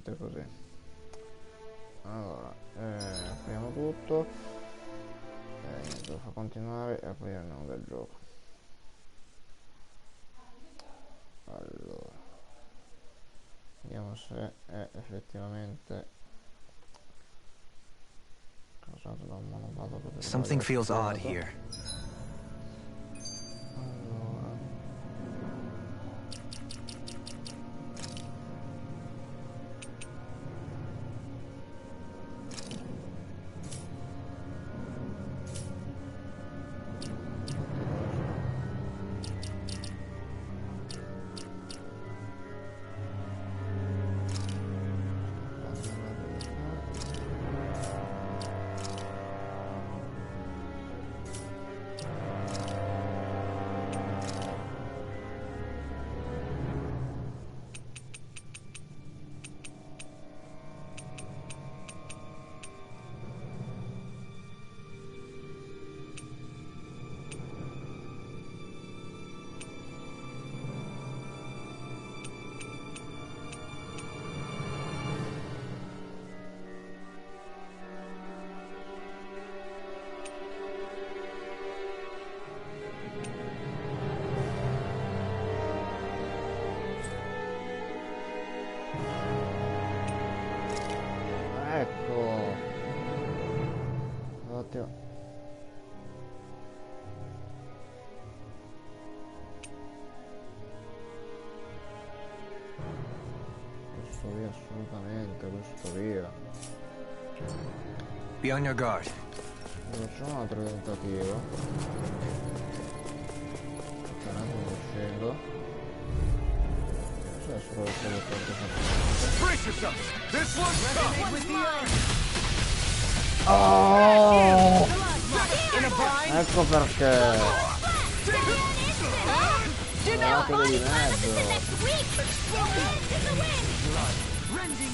esattamente così. Allora, apriamo tutto. Niente, lo fa continuare e poi andiamo del gioco. Allora, vediamo se è effettivamente causato da un monopato. Something feels odd here. Allora, ecco, ottimo. Questo via, assolutamente, questo via. Be on your guard. Facciamo un altro tentativo. Un attimo scendo. Adesso lo Brace yourself! This one's tough! oh! Ecco perché. Guardate di mezzo.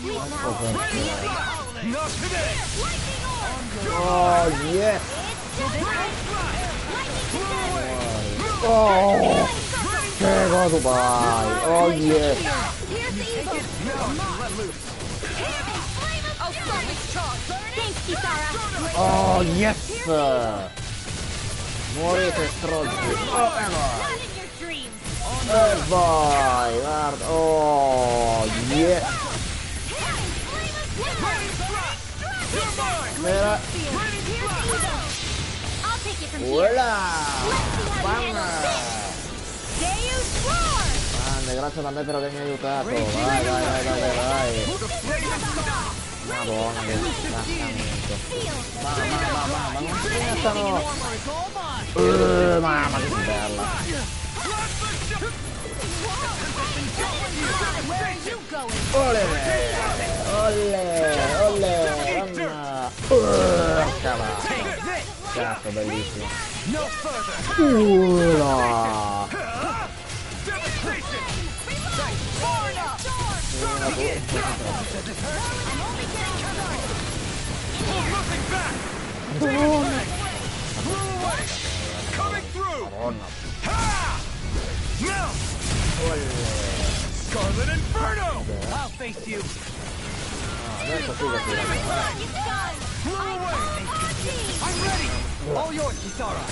Ecco perché. Oh yes! Oh! Che cosa fai? Oh yes! Oh yes! Morite stronzi! Oh e vai! E vai! Guarda! Oh yes! Era... Voilà! Bam! Grande, grazie a me per avermi aiutato. Vai, vai, vai, vai, vai, vai. Madonna, che scaccamento. Ma non si mettono. Mamma, che bella. Ole, ole, ole, mamma. Cazzo, bellissimo. Scarlet Inferno! I'll face you! Adesso qui che I'm ready! All yours, Kisara!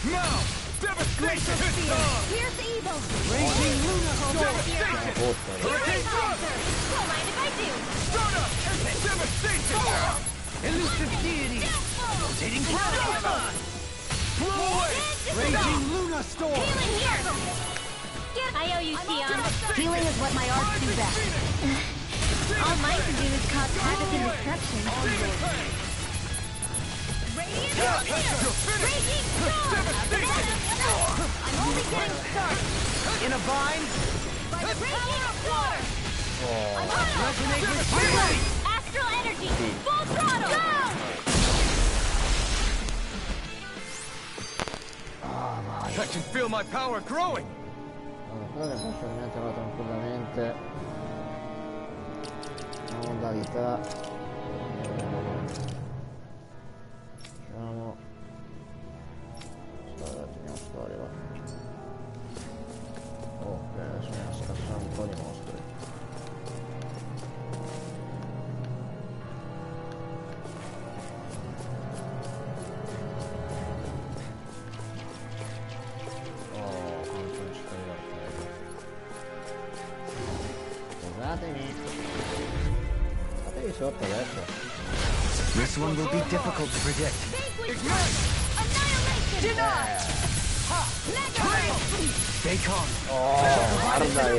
Now! Devastation! Here's evil! Raging Luna Devastation! Hurricane Thrust! Don't mind if I do! Stardust! Devastation! Elusive Deity! Rotating Plasma! Blow away! Raging Luna Storm! Healing here! I owe you, Sion. Healing is what my arts do best. All mine can do is cause havoc and destruction. Radiant Raging Storm! I'm only getting started. In a bind! By the power of water! I'm Resonate with healing! Astral energy! Full throttle! Go! I can feel my power growing! Allora, qua posso metterla tranquillamente. Una modalità. Facciamo. Teniamo storia, va. Ok, adesso andiamo a scassare un po' di Fatevi sotto adesso. This one will be difficult to predict. Stay calm. Guarda lei.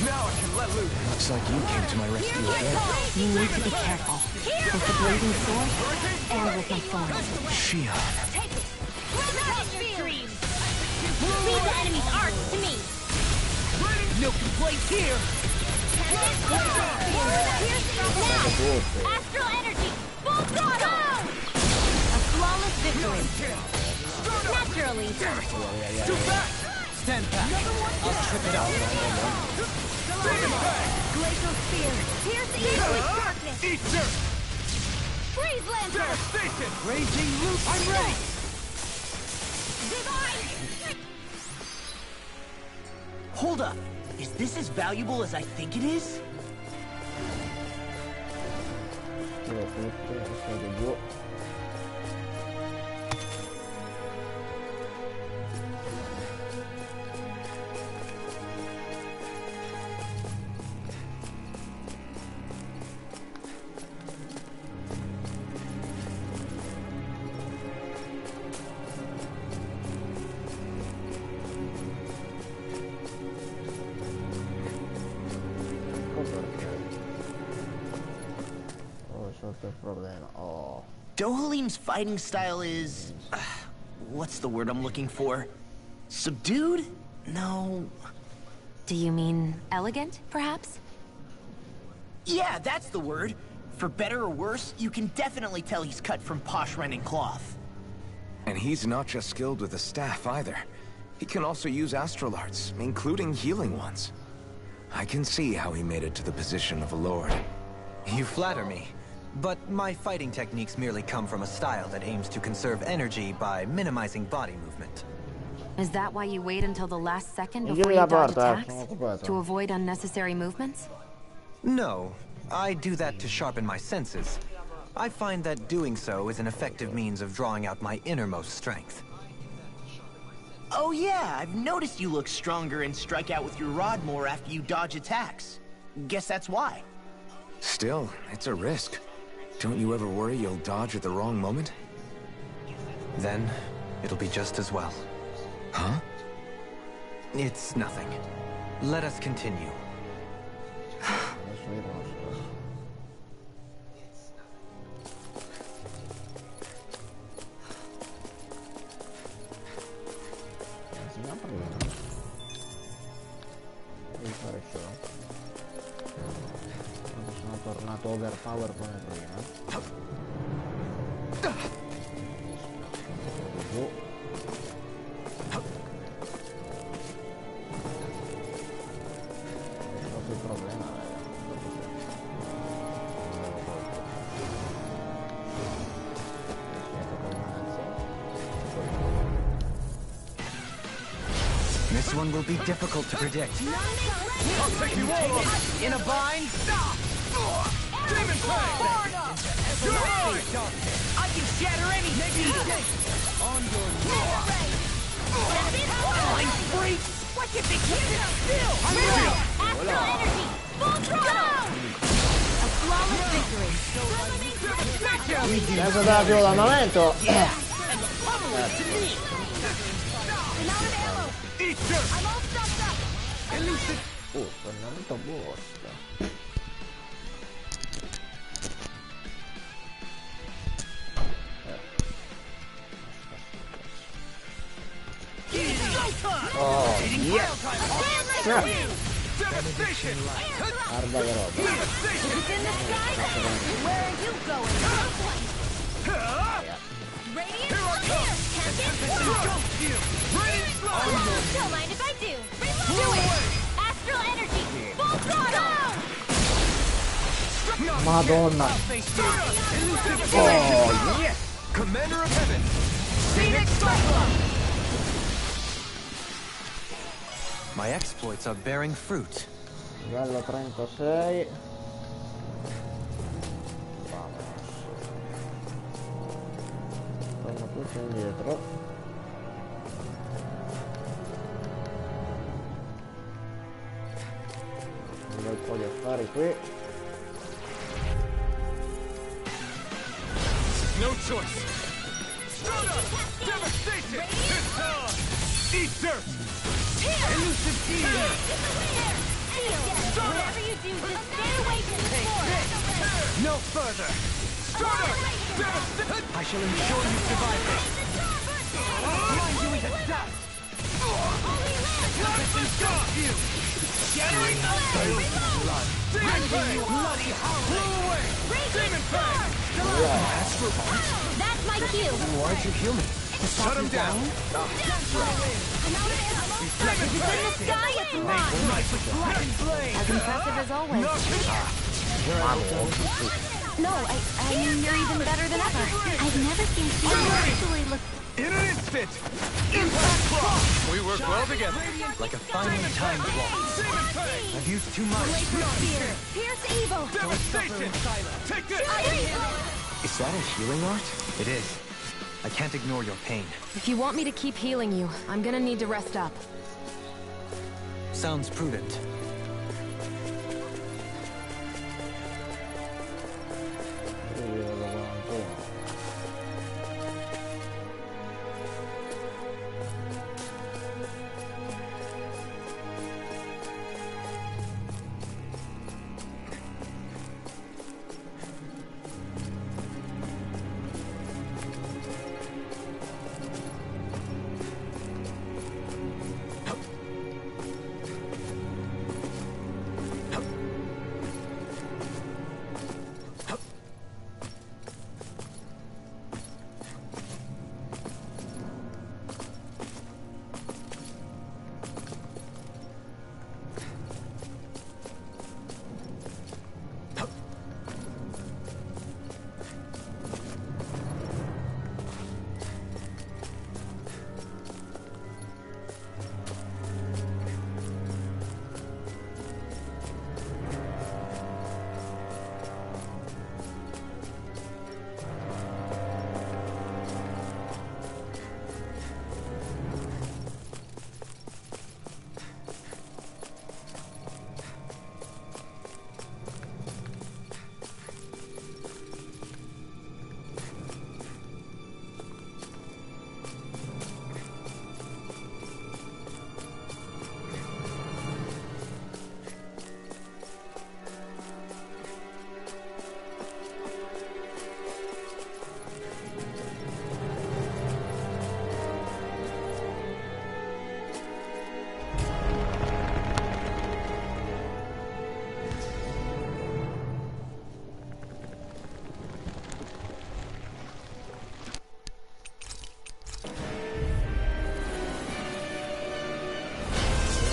Now I can let loose. Looks like you came to my rescue again. You need to be careful. With the blazing sword and with my thorns. Shia. Leave the enemy's arc to me. No complaints here. Astral energy. Full throttle. A flawless victory. Naturally. Too fast. Stand back. I'll trip it out. Glacial spear. Pierce the air with darkness. Eater. Freeze lancer. Devastation. Raging loose. I'm ready. Divine. Hold up. Is this as valuable as I think it is? Tiro tutto, state giù. Il problema. Oh. Dohalim's fighting style is... what's the word I'm looking for? Subdued? No... Do you mean elegant, perhaps? Yeah, that's the word. For better or worse, you can definitely tell he's cut from posh rending cloth. And he's not just skilled with the staff either. He can also use astral arts, including healing ones. I can see how he made it to the position of a lord. You flatter me. But my fighting techniques merely come from a style that aims to conserve energy by minimizing body movement. Is that why you wait until the last second Chiudi before la you dodge porta, attacks? sono occupato. To avoid unnecessary movements? No, I do that to sharpen my senses. I find that doing so is an effective means of drawing out my innermost strength. Oh yeah, I've noticed you look stronger and strike out with your rod more after you dodge attacks. Guess that's why. Still, it's a risk. Don't you ever worry you'll dodge at the wrong moment? Then, it'll be just as well. Huh? It's nothing. Let us continue. Adesso io conosco. Si apre prima. Devi fare ciò. Quando sono tornato overpower come prima. Giù. Il problema è This one will be difficult to predict. I'll take you all on. In a bind? Stop. Demon Fang. You're mine. I can shatter anything! On your knees. I'm free! Why can't they keep it still? I'm ready. Astral energy! Full throttle! A flawless victory. senza dare più l'andamento. Eater. Elusive. Andamento buono. Oh, yes! Devastation. Guarda che roba. It's in the sky. Where are you going? Radiant clear! Ghost you. Ready slide. Don't mind if I do. Do it! Astral energy! Full throttle! Madonna. Oh, yes! Commander of Heaven. Phoenix Cyclone! My exploits are bearing fruit. Livello 36. Torno tutti indietro. Voglio fare qui. No choice. Straight up! Devastation! Eat dirt! Elusive tear! Whatever you do, just stay away from the force. No further! Straight up! Devastation! I shall ensure you survive this. Blind you into dust! Nothing stop you! Shattering the blood! Demon Fang! Bloody hollow! Blew away! Demon Fang! That's my cue. Why'd you heal me? Shut him down! If it's in the sky, it's mine. As impressive as always. No, I mean, you're even better than ever. I've never seen people actually look... In an instant! Impact block! We work well together. Like a final time block. Demon Fang! I've used too much. Pierce evil. Devastation! Take this! Is that a healing art? It is. I can't ignore your pain. If you want me to keep healing you, I'm gonna need to rest up. Sounds prudent.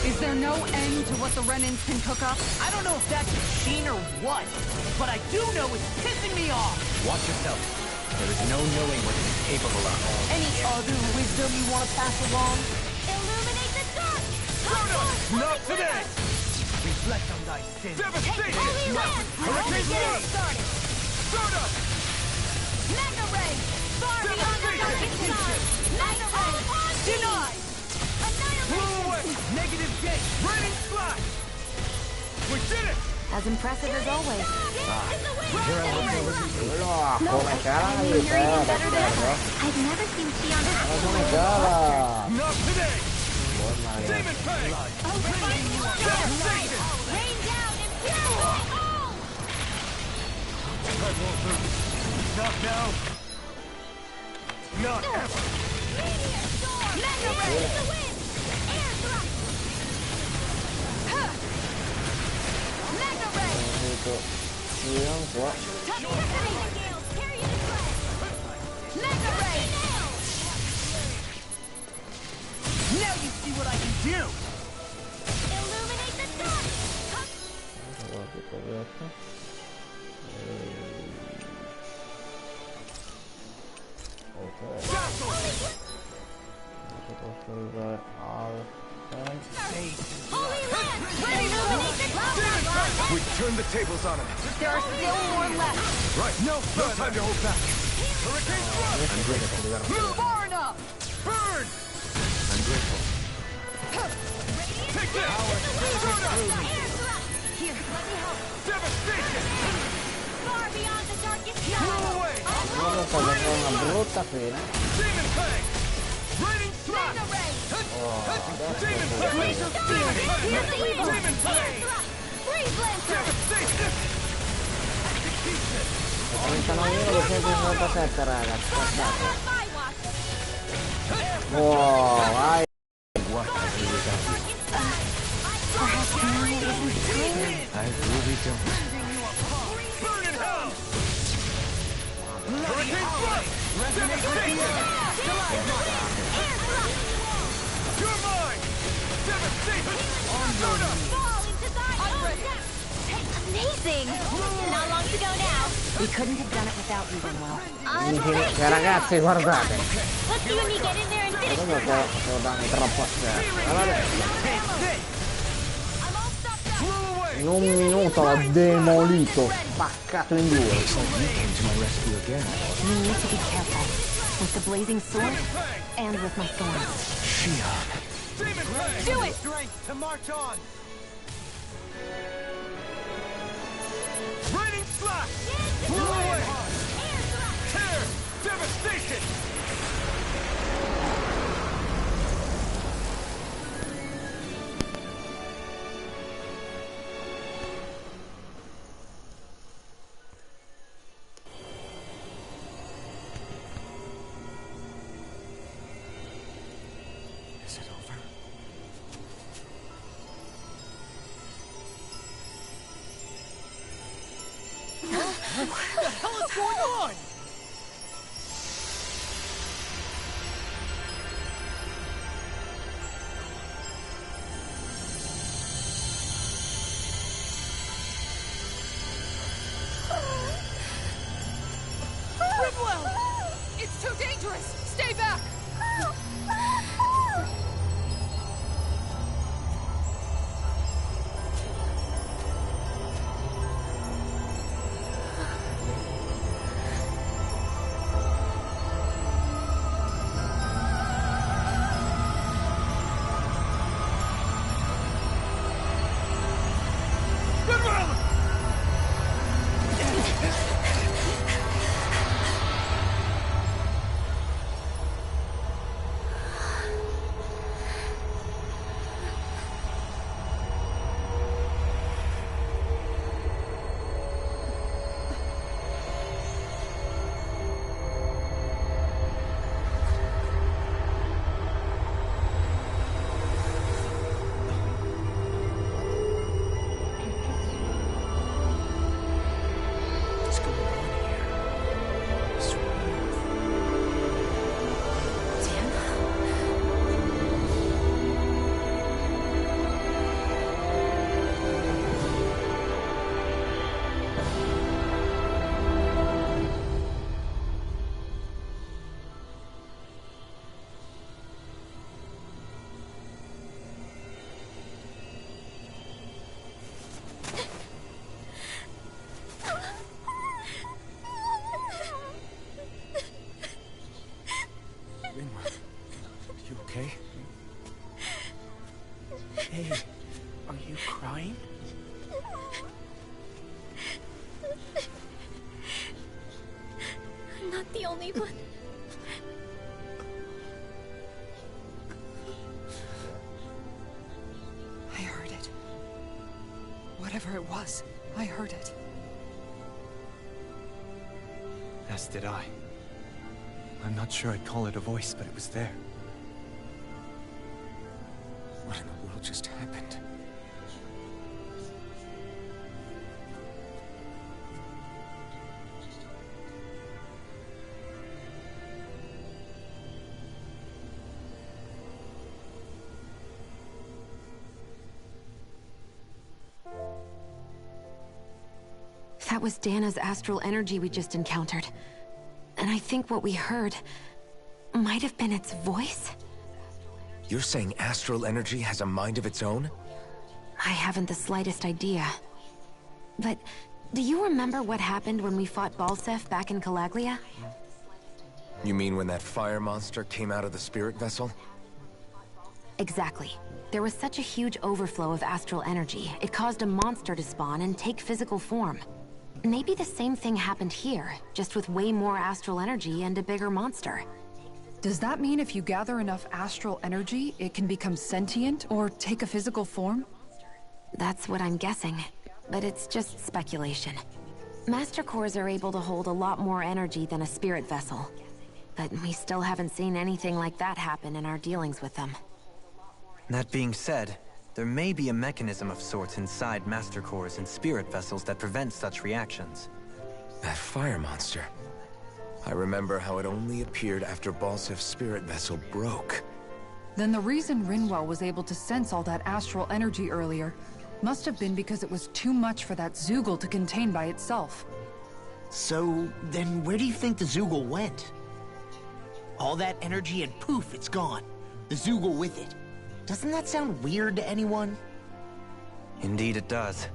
Is there no end to what the Renans can cook up? I don't know if that's a machine or what, but I do know it's pissing me off. Watch yourself. There is no knowing what it is capable of. Any other wisdom you want to pass along? Illuminate the dark. Not today! Reflect on thy sins. Devastation! Holy Land. Hurricane Get it Blood! started. Start up! Mega Ray. Far beyond the darkest stars. Mega Ray. Denied! Blew away! Negative gate! Raining slash! We did it! As impressive as always. No, come cara I mean, you're even better than ever. I've never seen Xion come cara. Not today! Buat Mario. Demon Fang! Devastation! Rain down and purify all. I won't lose. Not now. Not ever. Meteor storm. Mega Ray to the wind. Air thrust. Huh. Mega Ray. Itu siang gua. Toxicity gales. Carry it in play. Mega Ray. Now you see what I can do! Illuminate the dark. Kalau kita lihat nih. Oke. Kita selesai all. Holy Land. Illuminate the dark. We turned the tables on him. There are still more left. Right. No time to hold back. Hurricane Blood! Move far enough. Burn! I'm grateful. Take this! Start up! Air thrust. Here, let Far beyond the darkest Flew shadow. away. Quello sta avendo una brutta fine. Demon Fang. Raining Slash. Demon Fang. Laser Demon Fang. Here's the evil. Demon Fang. Freeze Lancer. Devastation. Execution. 39.297 raga, scordate. On my watch. Wow, vai. Perhaps now isn't the time. I really don't. Burn in hell. Hurricane Thrust. Devastation. You're mine. Devastation. Soda. Fall into thy own depths. Amazing. Not long to go now. We couldn't have done it without you, Winwell. Cioè, ragazzi, guardate. Let's you and me get in there and finish. Quello devo darmi troppo a scherzo. Guardate. I'm all stopped up. Flew away. In un minuto l'ho demolito, spaccato in due. You came to my rescue again. You need to be careful. With the blazing sword and with my thorns. Shion. Demon Fang. Do it! Strength to march on! Raining Slash. Flew away. Tear. Devastation. Is it over? What the hell is going on? Winwell! It's too dangerous! Stay back! What's going on here? You okay? Hey, are you crying? I'm not the only one. I heard it. Whatever it was, I heard it. As did I. I'm not sure I'd call it a voice, but it was there. What in the world just happened? That was Dana's astral energy we just encountered. And I think what we heard might have been its voice? You're saying astral energy has a mind of its own? I haven't the slightest idea. But do you remember what happened when we fought Balseph back in Calaglia? You mean when that fire monster came out of the spirit vessel? Exactly. there was such a huge overflow of astral energy, it caused a monster to spawn and take physical form. Maybe the same thing happened here, just with way more astral energy and a bigger monster. Does that mean if you gather enough astral energy, it can become sentient or take a physical form? That's what I'm guessing, but it's just speculation. Master cores are able to hold a lot more energy than a spirit vessel, but we still haven't seen anything like that happen in our dealings with them. That being said, there may be a mechanism of sorts inside master cores and spirit vessels that prevents such reactions. That fire monster. I remember how it only appeared after Balsef's spirit vessel broke. Then the reason Rinwell was able to sense all that astral energy earlier must have been because it was too much for that Zoogle to contain by itself. So, then where do you think the Zoogle went? All that energy and poof, it's gone. The Zoogle with it. Doesn't that sound weird to anyone? Indeed it does.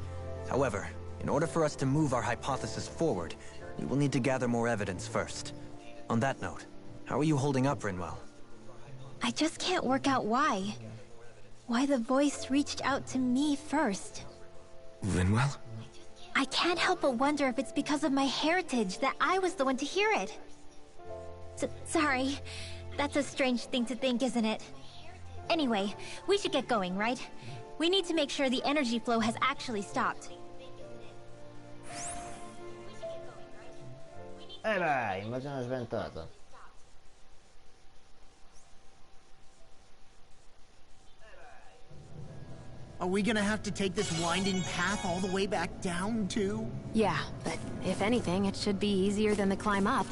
However, in order for us to move our hypothesis forward, we will need to gather more evidence first. On that note, how are you holding up, Rinwell? I just can't work out why. Why the voice reached out to me first. Rinwell? I can't help but wonder if it's because of my heritage that I was the one to hear it. Sorry. That's a strange thing to think, isn't it? Anyway, we should get going, right? We need to make sure the energy flow has actually stopped. Vai, invasione sventata. Are we gonna have to take this winding path all the way back down, too? Yeah, but if anything, it should be easier than the climb up.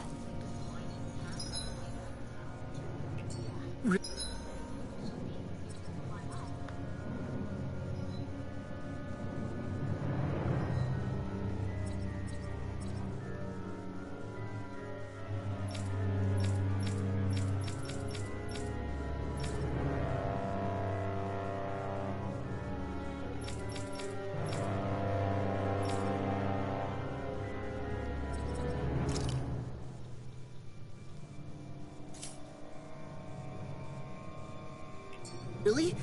Really?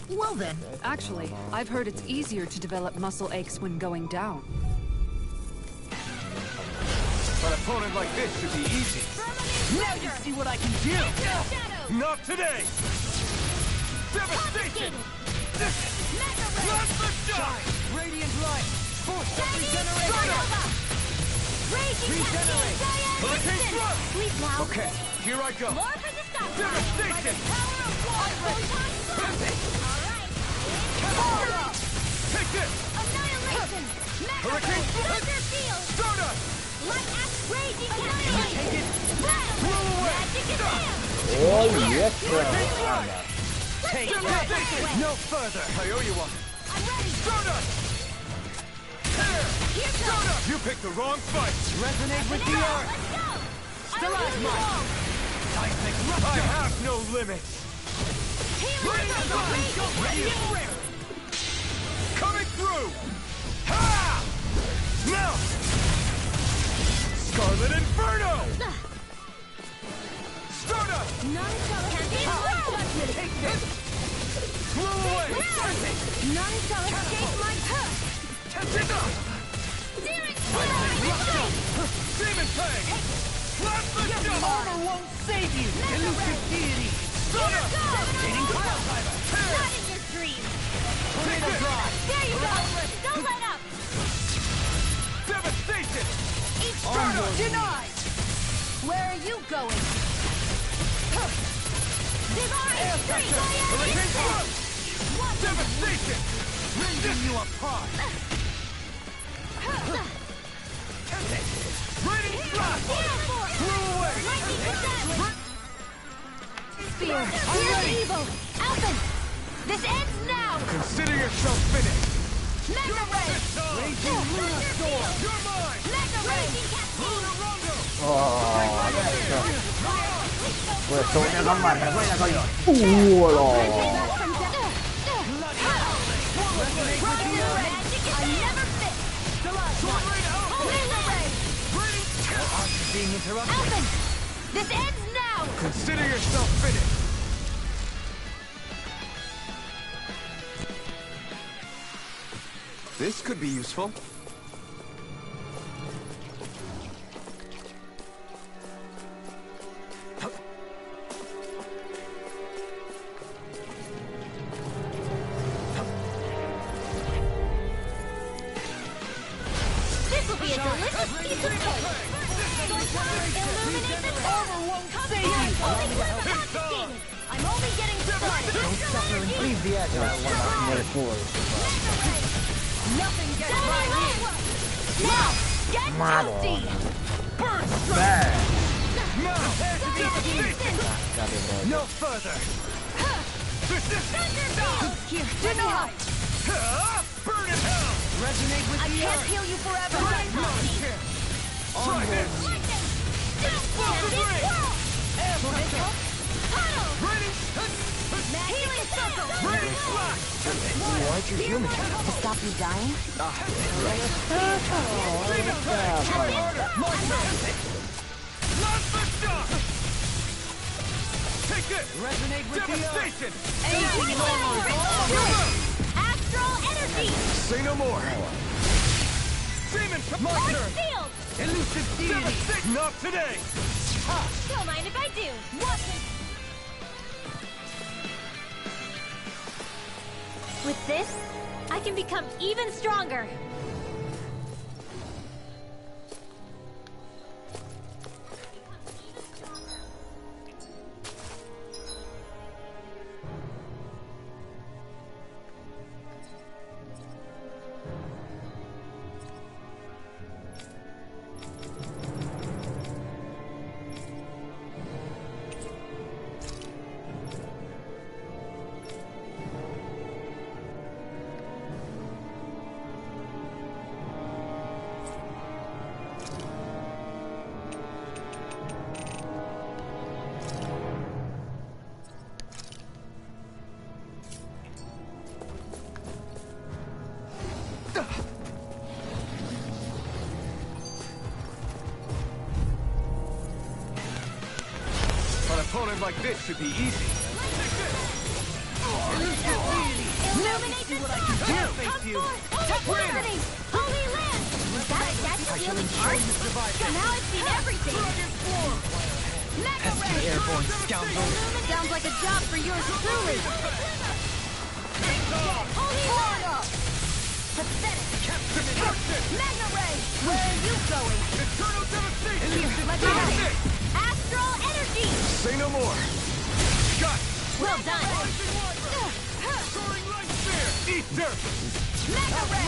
Well then. Actually, I've heard it's easier to develop muscle aches when going down. An opponent like this should be easy. Now you see what I can do! Not today! Devastation! Plasma shine! Radiant light! Force of regeneration! Regenerate! Hurricane thrust! Sleep now. Okay, here I go. More for the stop. Devastation! Alright. Take this! Annihilation! Hurricane Thunder field! Stardust! Light axe raging annihilation! Take it! Blow away! Magic advance! Oh yes! Take it! No further! I owe you one. I'm ready! Stardust! There! Here goes! You picked the wrong fight! Resonate with the earth! Let's go! Stalagmite! Seismic rupture! I have no limits! Coming through! Ha! Now! Scarlet Inferno! Stardust! Take this! Blow away! Non-solid my push! Demon Fang! Plasma Your armor won't save you! Elusive deity! Stardust! Rotating Cloud Timer! Not in your dreams! Tornado Drive! There you go! Don't let up! Devastation! Stardust! Denied! Where are you going? Divine Air Street! Pressure! Hurricane Thrust! Devastation! Rending you apart! Raining Blast! Blew away! Spear! Here's evil! Alphen! This ends now! Consider yourself finished! Mega Ray! Raging Luna Storm! You're mine! Mega Ray! Luna Rondo! Questo voglio combattere, poi la coglione. Being interrupted. Alphen! This ends now! Consider yourself finished! This could be useful. This will be a delicious piece of cake! Illuminate the top! Come on, holding with the complicated! I'm only getting started! Don't suffer and leave the edge. Nothing gets by me! Now, get toasty! Burn Bad. no further! Here, deny! Burn in hell! Resonate with I the can't earth! heal you forever! Try this! Ready? Healing circle! Ready? Slash! Why'd you heal me? To stop you dying? Try harder! My turn! Last the stop! Take this! Resonate with devastation! Astral energy! Say no more. Demon! My Force turn! field! Elusive deity! Not today! Don't mind if I do. Watch it. With this, I can become even stronger. An opponent like this should be easy. Illuminate the What I sun! can do! Come forth! Electricity! Holy land! Is that a statue wielding art? Now I've seen everything! Mega Pesky ray! airborne scoundrel. Sounds like a job for yours truly! Holy land! Pathetic! Mega ray! Where are you going? Eternal devastation! Here, let me have it! Astral energy! Say no more. Got! Well done! Soaring light spear! Eat dirt! Mega ray!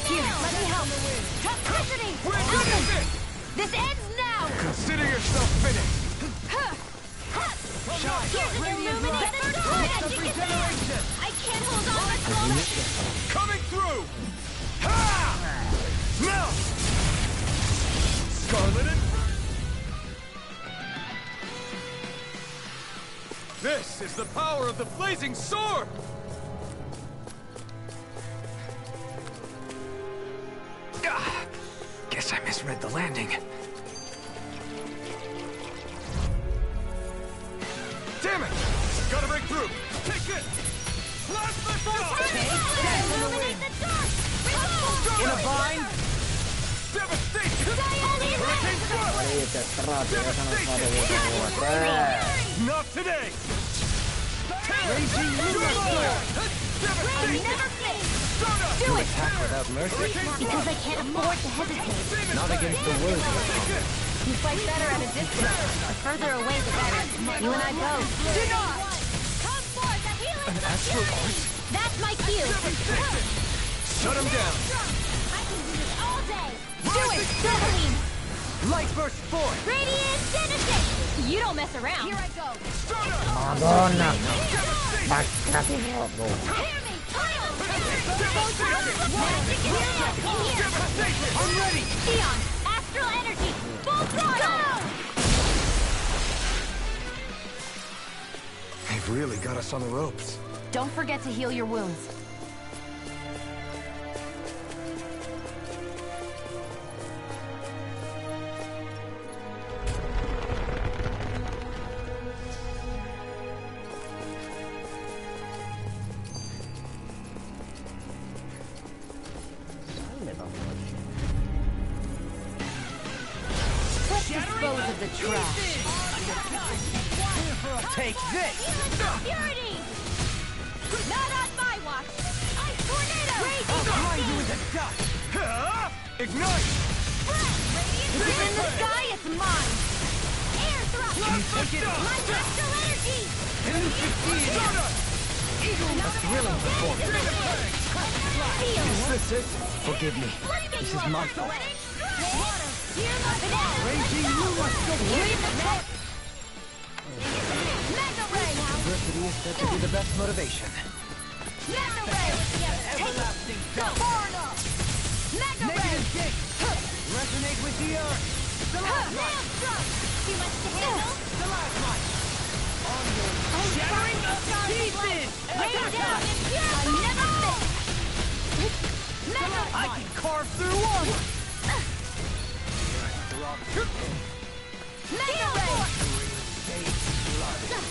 Here, let me help! Toxicity! Where Alpha! is it? This ends now! Consider yourself finished. Here's an illuminate the dark! Magic is there! I can't hold on much longer! Coming through! Ha! Now! Scarlet and... This is the power of the blazing sword! Guess I misread the landing. Damn it! Gotta break through! Take it! Blast the shot! Illuminate the dark! In a vine? Devastation! Hurricane Devastation! Not today! Raging Unicorn! Devastation! Do it! Attack without mercy? Because I can't afford to hesitate. Not against the worthy. You fight better at a distance. The further away, the better. You and I both. Do not! Come forth, the healing Astral art? That's my cue. Shut him down! I can do this all day. Do it, Celine! Light burst forth! Radiant Genesis! You don't mess around. Here I go. Madonna. Maccati proprio. Hear me! Magic is here! I'm ready! Theon, astral energy, full throttle! They've really got us on the ropes. Don't forget to heal your wounds. the trash. Take this! Purity! Not on my watch! Ice tornado! I'll grind you into dust! Ignite! It's in the sky, it's mine! Air thrust! Take it! My astral energy! A thrilling performance. Is this it? Forgive me. This is my fault. Raging Luma Adversity is said to be the best motivation. Everlasting dust. Negative gate. Resonate with the earth. The last one. Too much to handle? The last one. On your shattering of pieces. Rain down and pure! Never miss! I can carve through one. Mega Ray!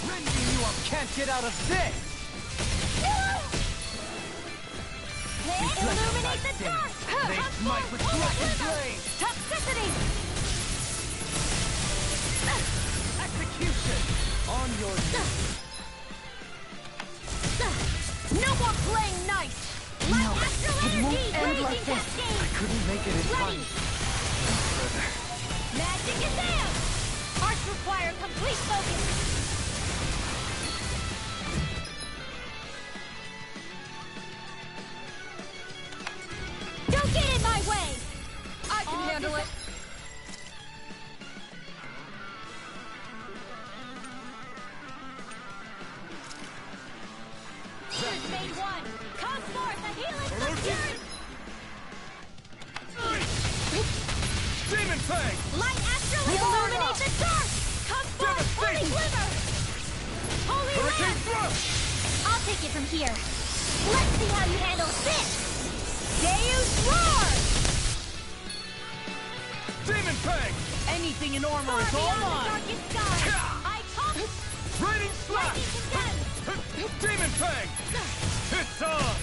Rending you up can't get out of this. Illuminate the dark! They smite with blackened blade. Toxicity! Execution. On your knees. No more playing nice! No, it won't end like this. I couldn't make it in time. Magic is there! Arts require complete focus! Don't get in my way! I can handle it. Here's Main One! Come forth and heal us from fury! Demon Fang! Light astral illuminate the dark! Come forth, holy glimmer! Holy Hurricane land! Thrust! I'll take it from here. Let's see how you handle this! Deus Roar! Demon Fang! Anything in armor Far is all beyond the mine. darkest sky! I come! Raining Slash! Lightning condemned! Demon Fang! It's on!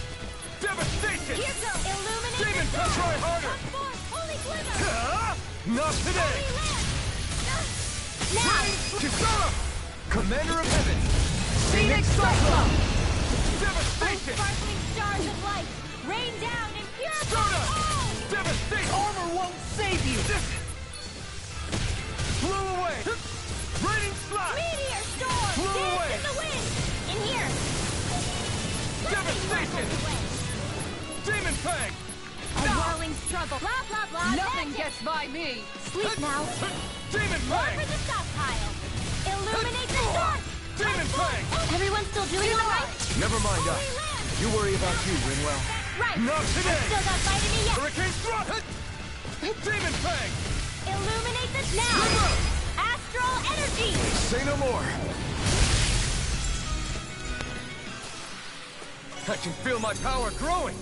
Devastation! Here goes! Illuminate Demon the Fang! dark! Try harder! Come forth, holy glimmer! Not today! Holy land! Now! Kisara! Commander of Heaven! Phoenix Cyclone. Devastation! Sparkling stars of light! Rain down and purify Soda! all! Devastation! Armor won't save you. Blew away! Raining Slash! Meteor storm! Blew Dance away! in the wind! In here! Devastation! Demon Fang! A whirling struggle! Blah, blah, blah! Nothing magic. gets by me. Sleep now! Demon More Fang! for the stockpile! Illuminate the dark! Demon Fang! Everyone still doing all right? Never mind us. Holy land! You worry about you, Rinwell. Right! Not today! Still got fight in me yet! Hurricane Thrust! Demon Fang! Illuminate this now! Astral energy! Say no more! I can feel my power growing!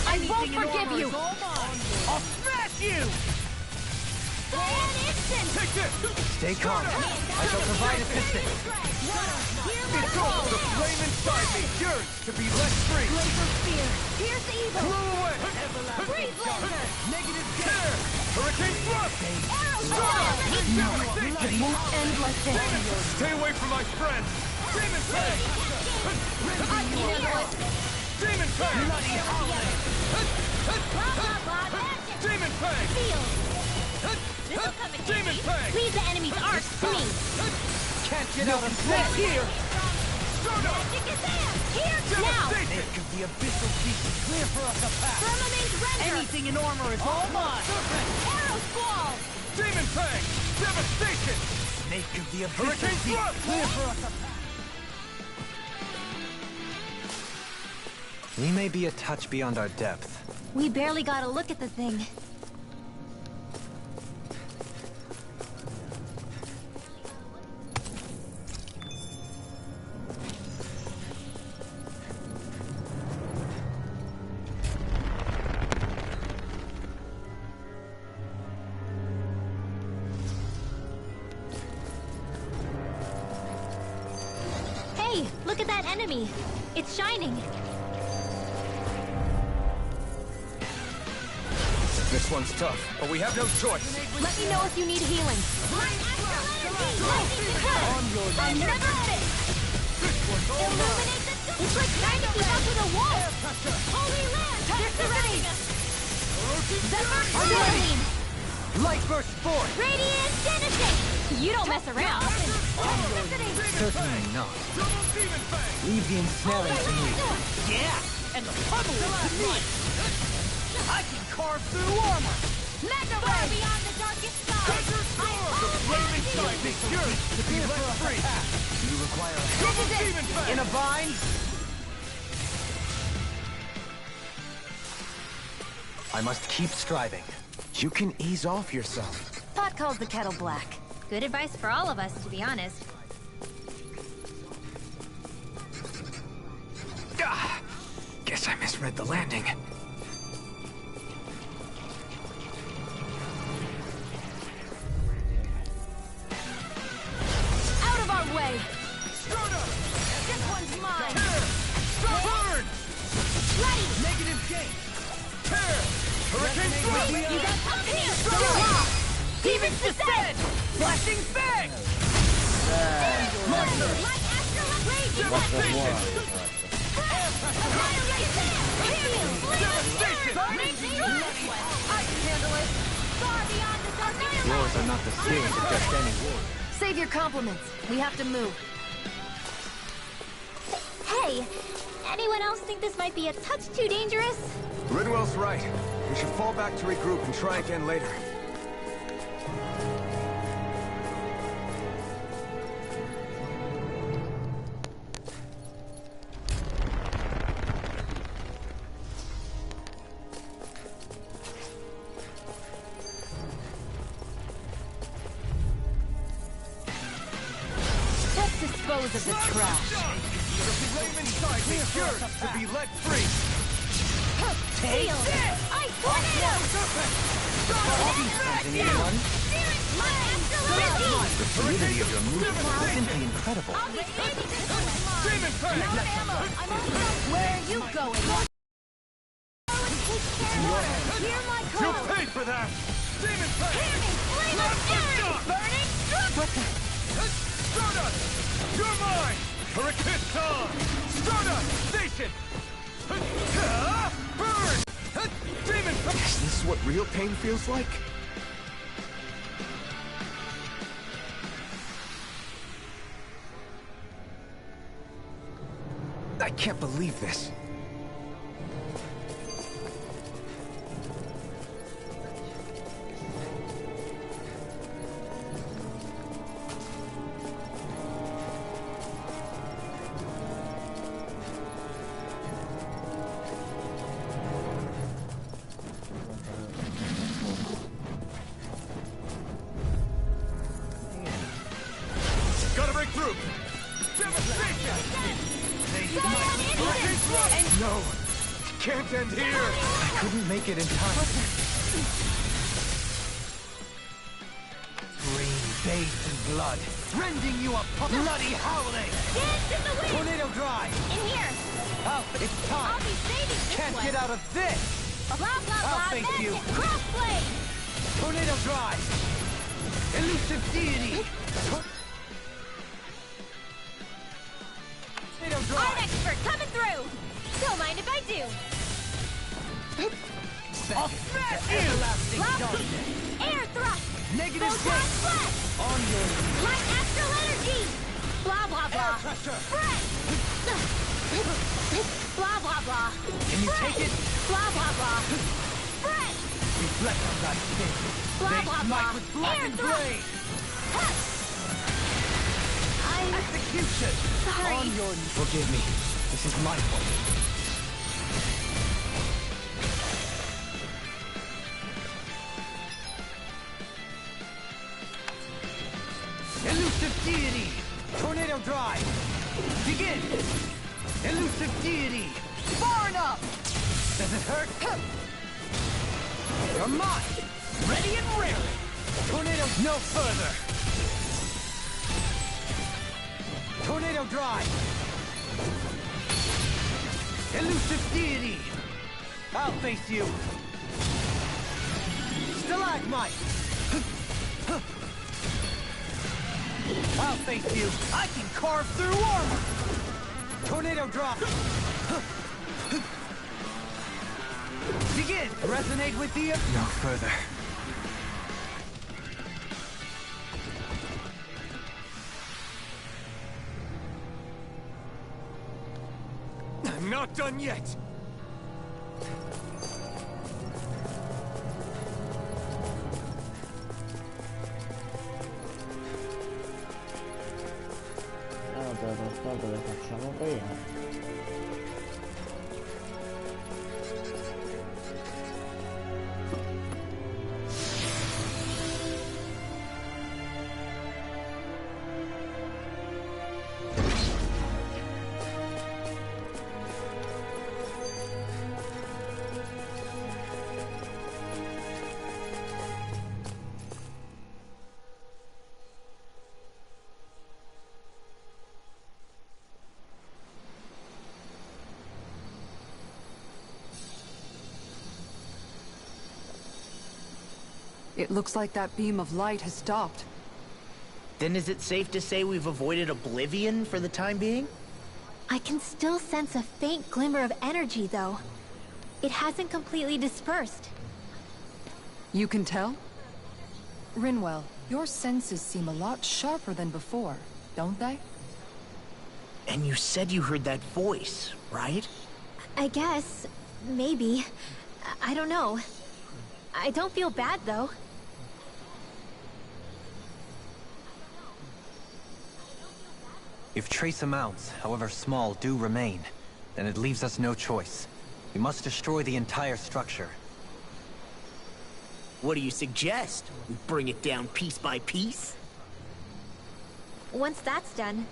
I won't forgive you. I'll smash you. An instant! Take this! Stay calm. I shall provide assistance. It's all the flame inside me yearns to be let free! Laser spear! Pierce evil! Blew away! Breathe laser! Negative There! Hurricane Thrust! Arrow Devastation! It won't end like this. Stay away from my friends! Demon Fang! I can handle it! Demon Fang! bloody howling. Blah, blah, blah! Magic! Demon Fang! Field! This'll come in Demon handy! Fang! Leave the enemy's arcs to me! Can't get out of this here. Magic is there! Here! Now! Devastation! Make of the abyssal beast clear for us a path. Firmament render! Anything in armor is all mine. Arrow squall! Demon Fang! Devastation! Make of the abyssal Hurricane beast Thrust! clear for us a path. We may be a touch beyond our depth. We barely got a look at the thing. Hey, look at that enemy! It's shining. This one's tough, but we have no choice. Let me know if you need healing. I never miss. Illuminate the... It's like trying to keep up with a wall. Holy land! They're surrounding us. Light burst forth. Radiant Genesis! You don't mess around. Certainly not. Leave the ensnaring to me. Yeah, and the pummel is me. I can carve through armor. Mega Ray! Beyond the darkest sky! The flaming tide is yours to be let free. Do you require a Double demon fang. In a vine. I must keep striving. You can ease off yourself. Pot calls the kettle black. Good advice for all of us, to be honest. Guess I misread the landing. Out of our way! This one's mine! Burn. Ready! Negative gate. Tear. Hurricane thrust. You got up here! Demons descend. Flashing fang. Light Astral Rage! Devastation. I can handle it! Far beyond the darkest Yours are not the skills of just any war. Save your compliments. We have to move. Hey! Anyone else think this might be a touch too dangerous? Ridwell's right. We should fall back to regroup and try again later. Let's dispose of the trash. The flaming tide is yours to be let free. Take this! I tornado! Anyone? Light Astral Rage! The fluidity of your movement is simply incredible. I'll be saving this one! Demon fang. I'm almost... Where are you going? Hear my You'll call! pay for that. Demon fang. Hear me! Flame of fury! Burning Stardust. You're mine. Hurricane time. Stardust. Station. Burn. Demon fang. Is this what real pain feels like? I can't believe this. Gotta break through. Devastation. No! It can't end here! I couldn't make it in time. Green bathed in blood, rending you a bloody howling. Dance in the wind! Tornado drive. In here! Out. It's I'll time. be saving this Can't one! get out of this. Blah, blah, blah, thank magic! you. Crossblade! Tornado drive. Elusive deity. Tornado I'm drive. expert coming through! Don't mind if I do! I'll smash you. Everlasting Blah, darkness. air thrust! Negative Photon gate. flash! On your Light astral energy! Blah, blah, air blah! pressure. Spread! Blah, blah, blah! Can you take it? Blah, blah, blah! Spread! Reflect on thy sin. Blah, They blah, smite blah. with blackened Air thrust. blade. I'm Execution. sorry. On your Forgive me. This is my fault. elusive deity. Tornado drive. Begin. Elusive deity. Far enough. Does it hurt? You're mine. Ready and raring. Tornado no further. Tornado drive. Elusive deity! I'll face you! Stalagmite! I'll face you! I can carve through armor! Tornado drop! Begin! Resonate with the... No further. I'm not done yet! Tanto le facciamo prima. It looks like that beam of light has stopped. Then is it safe to say we've avoided oblivion for the time being? I can still sense a faint glimmer of energy, though. It hasn't completely dispersed. You can tell? Rinwell, your senses seem a lot sharper than before, don't they? And you said you heard that voice, right? I guess. Maybe. I don't know. I don't feel bad, though. If trace amounts, however small, do remain, then it leaves us no choice. We must destroy the entire structure. What do you suggest? We bring it down piece by piece? Once that's done,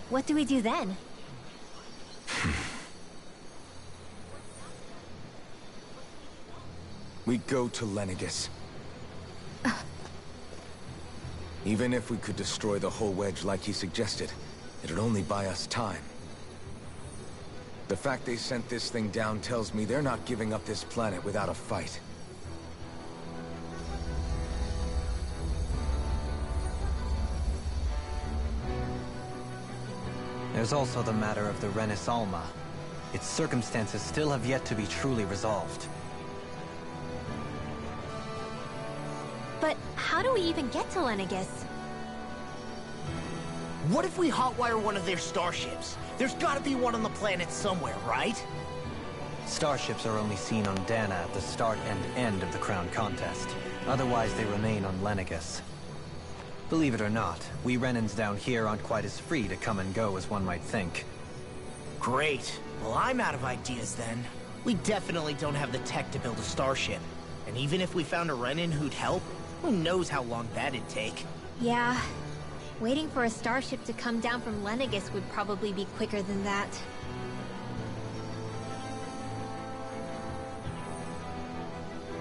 what do we do then? We go to Lenegis. Even if we could destroy the whole wedge like he suggested, it'd only buy us time. The fact they sent this thing down tells me they're not giving up this planet without a fight. There's also the matter of the Renis Alma. Its circumstances still have yet to be truly resolved. But how do we even get to Lenegis? What if we hotwire one of their starships? There's gotta be one on the planet somewhere, right? Starships are only seen on Dana at the start and end of the Crown Contest. Otherwise, they remain on Lenegis. Believe it or not, we Renans down here aren't quite as free to come and go as one might think. Great. Well, I'm out of ideas then. We definitely don't have the tech to build a starship. And even if we found a Renin who'd help, who knows how long that'd take? Yeah. Waiting for a starship to come down from Lenegis would probably be quicker than that.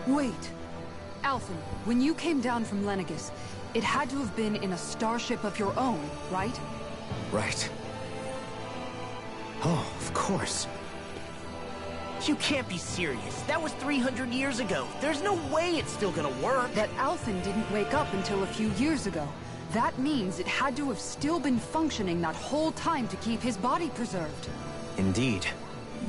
Wait. Alphen, when you came down from Lenegis, it had to have been in a starship of your own, right? Right. Oh, of course. You can't be serious. That was 300 years ago. There's no way it's still gonna work. That Alphen didn't wake up until a few years ago. That means it had to have still been functioning that whole time to keep his body preserved. Indeed.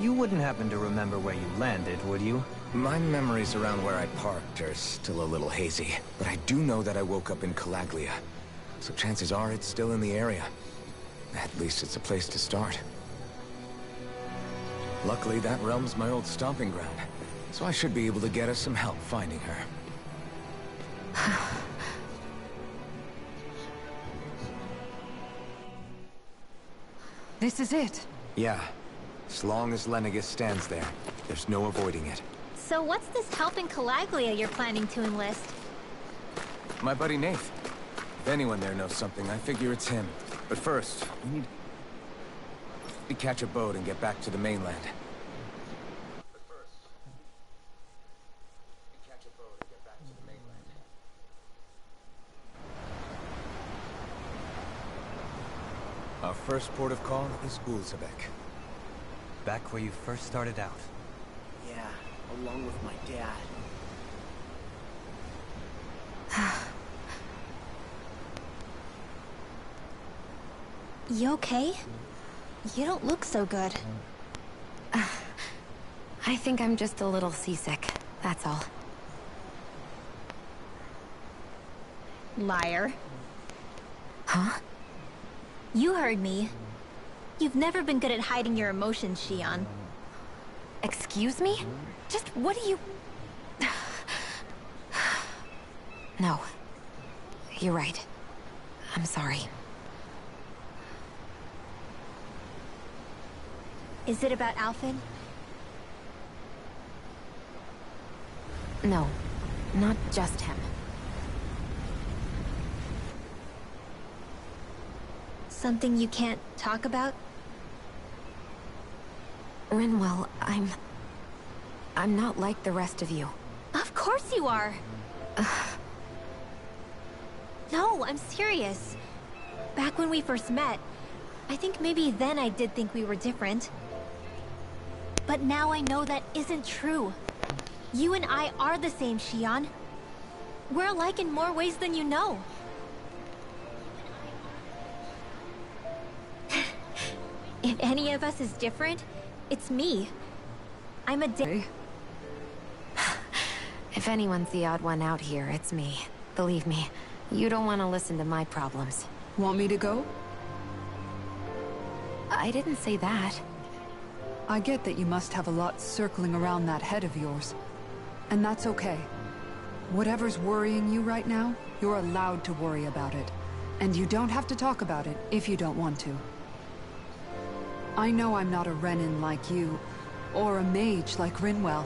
You wouldn't happen to remember where you landed, would you? My memories around where I parked are still a little hazy, but I do know that I woke up in Calaglia. So chances are it's still in the area. At least it's a place to start. Luckily, that realm's my old stomping ground, so I should be able to get us some help finding her. This is it. Yeah. As long as Lenegis stands there, there's no avoiding it. So what's this help in Calaglia you're planning to enlist? My buddy Nath. If anyone there knows something, I figure it's him. But first, we need to catch a boat and get back to the mainland. Our first port of call is Ulzebek. Back where you first started out. Yeah, along with my dad. You okay? You don't look so good. I think I'm just a little seasick, that's all. Liar. Huh? You heard me. You've never been good at hiding your emotions, Shion. Excuse me? Just what do you... No. You're right. I'm sorry. Is it about Alphen? No. Not just him. Something you can't talk about? Rinwell, I'm not like the rest of you. Of course you are! No, I'm serious. Back when we first met, I think maybe then I did think we were different. But now I know that isn't true. You and I are the same, Shion. We're alike in more ways than you know. If any of us is different, it's me. I'm a If anyone's the odd one out here, it's me. Believe me, you don't want to listen to my problems. Want me to go? I didn't say that. I get that you must have a lot circling around that head of yours. And that's okay. Whatever's worrying you right now, you're allowed to worry about it. And you don't have to talk about it if you don't want to. I know I'm not a Renin like you, or a mage like Rinwell.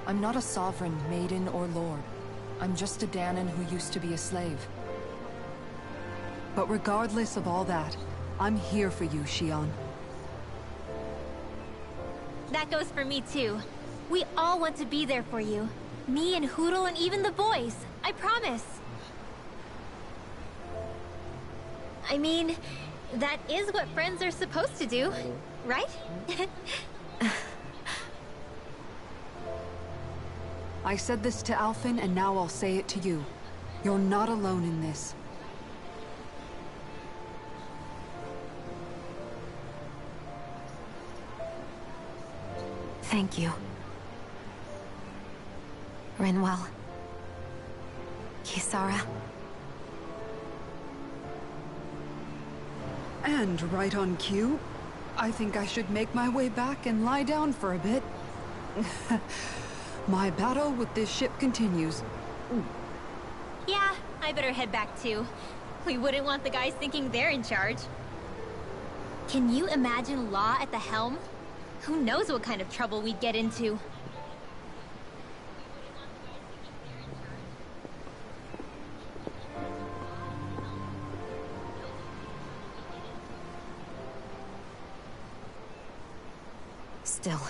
I'm not a sovereign, maiden, or lord. I'm just a Danon who used to be a slave. But regardless of all that, I'm here for you, Shion. That goes for me too. We all want to be there for you. Me and Hootle and even the boys. I promise. I mean, that is what friends are supposed to do, right? I said this to Alphen, and now I'll say it to you. You're not alone in this. Thank you. Rinwell. Kisara. And right on cue, I think I should make my way back and lie down for a bit. My battle with this ship continues. Yeah, I better head back too. We wouldn't want the guys thinking they're in charge. Can you imagine Law at the helm? Who knows what kind of trouble we'd get into? Still,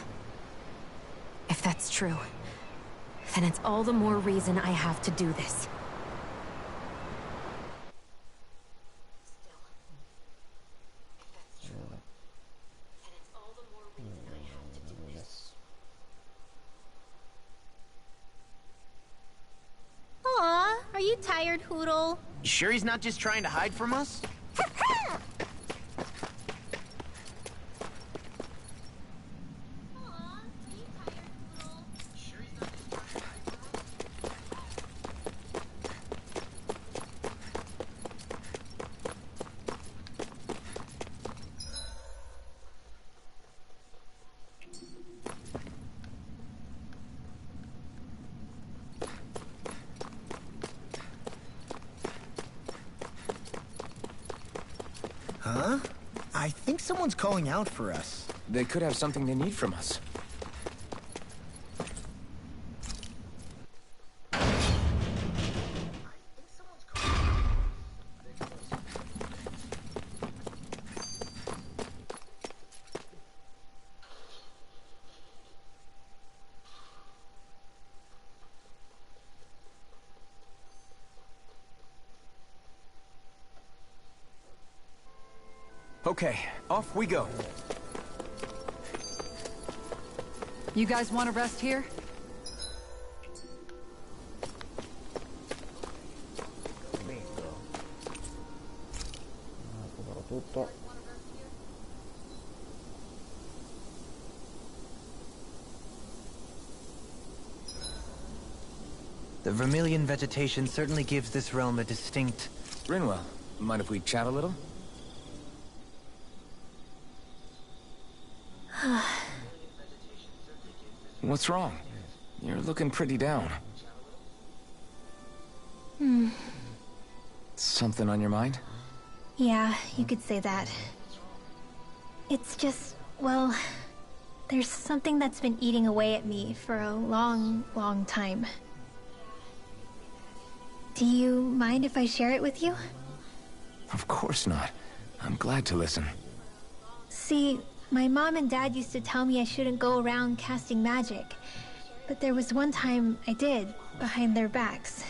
if that's true, then it's all the more reason I have to do this. Aw, are you tired, Hootle? You sure he's not just trying to hide from us? Huh? I think someone's calling out for us. They could have something they need from us. Okay, off we go. You guys want to rest here? Bingo. Recupero tutto. The vermilion vegetation certainly gives this realm a distinct... Rinwell, mind if we chat a little? What's wrong? You're looking pretty down. Something on your mind? Yeah, you could say that. It's just, well, there's something that's been eating away at me for a long, long time. Do you mind if I share it with you? Of course not. I'm glad to listen. See, my mom and dad used to tell me I shouldn't go around casting magic. But there was one time I did, behind their backs.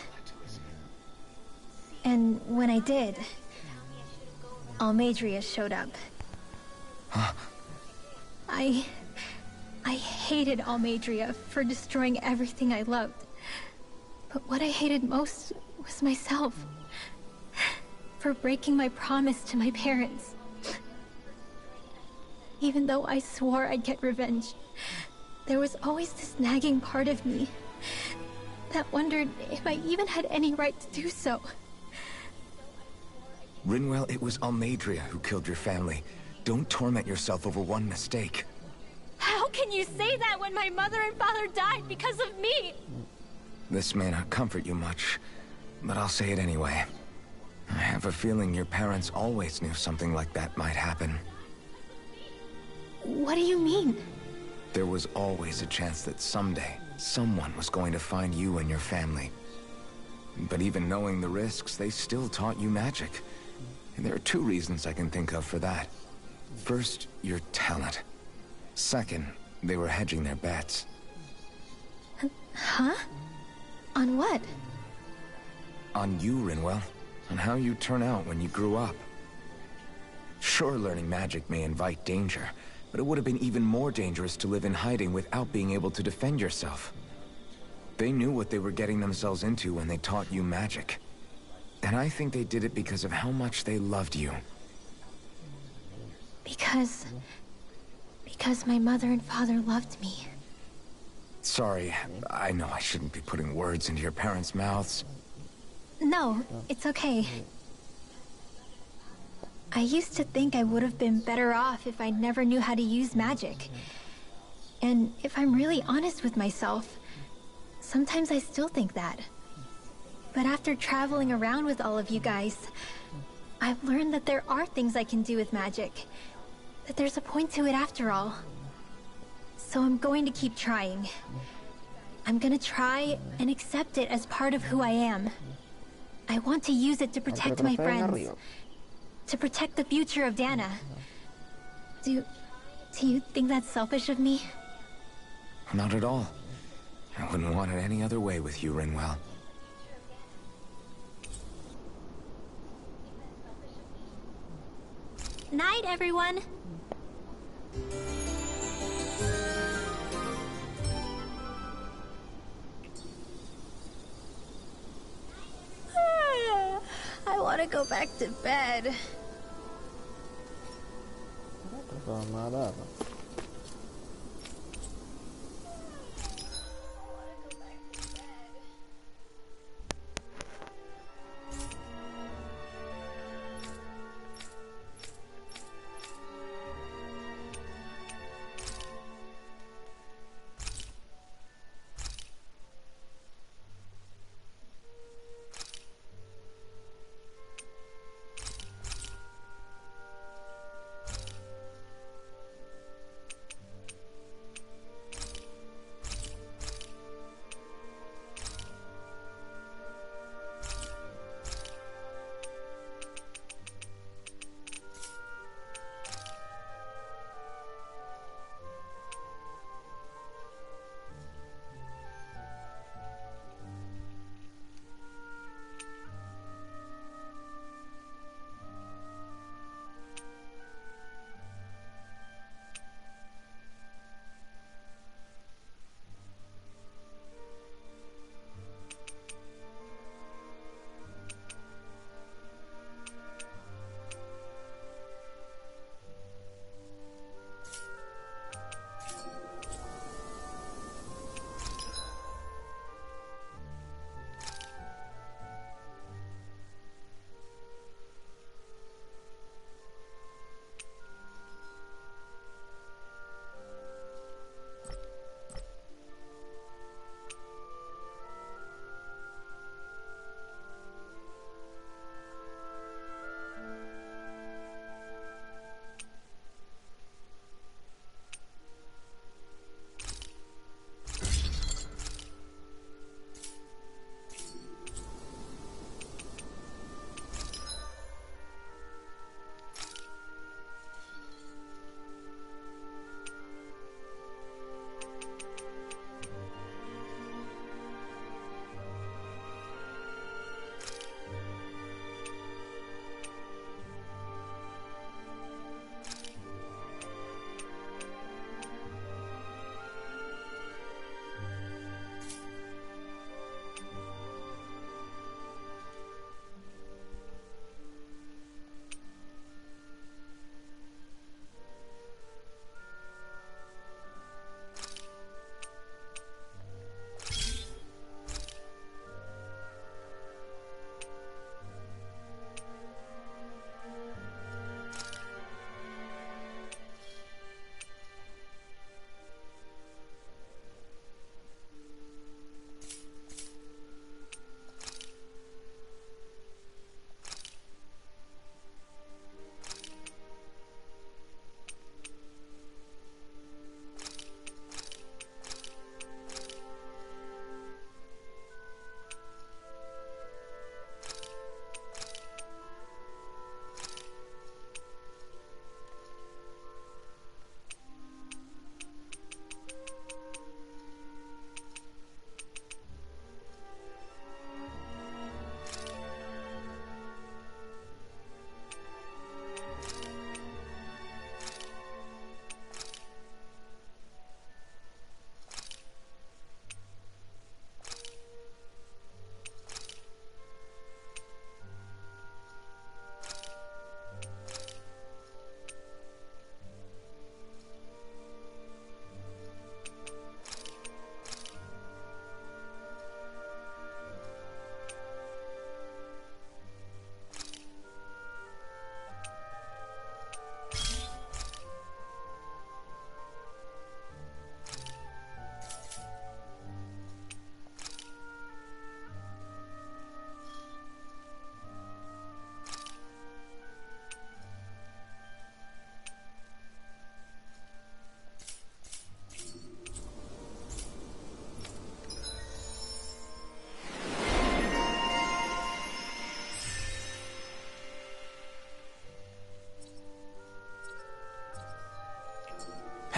And when I did, Almeidrea showed up. Huh? I hated Almeidrea for destroying everything I loved. But what I hated most was myself. For breaking my promise to my parents. Even though I swore I'd get revenge, there was always this nagging part of me that wondered if I even had any right to do so. Rinwell, it was Almeidrea who killed your family. Don't torment yourself over one mistake. How can you say that when my mother and father died because of me? This may not comfort you much, but I'll say it anyway. I have a feeling your parents always knew something like that might happen. What do you mean? There was always a chance that someday, someone was going to find you and your family. But even knowing the risks, they still taught you magic. And there are two reasons I can think of for that. First, your talent. Second, they were hedging their bets. Huh? On what? On you, Rinwell. On how you turn out when you grew up. Sure, learning magic may invite danger, but it would have been even more dangerous to live in hiding without being able to defend yourself. They knew what they were getting themselves into when they taught you magic. And I think they did it because of how much they loved you. Because my mother and father loved me. Sorry, I know I shouldn't be putting words into your parents' mouths. No, it's okay. I used to think I would have been better off if I never knew how to use magic. And if I'm really honest with myself, sometimes I still think that. But after traveling around with all of you guys, I've learned that there are things I can do with magic. That there's a point to it after all. So I'm going to keep trying. I'm gonna try and accept it as part of who I am. I want to use it to protect my friends. To protect the future of Dana. Do you think that's selfish of me? Not at all. I wouldn't want it any other way with you, Rinwell. Night, everyone! I want to go back to bed.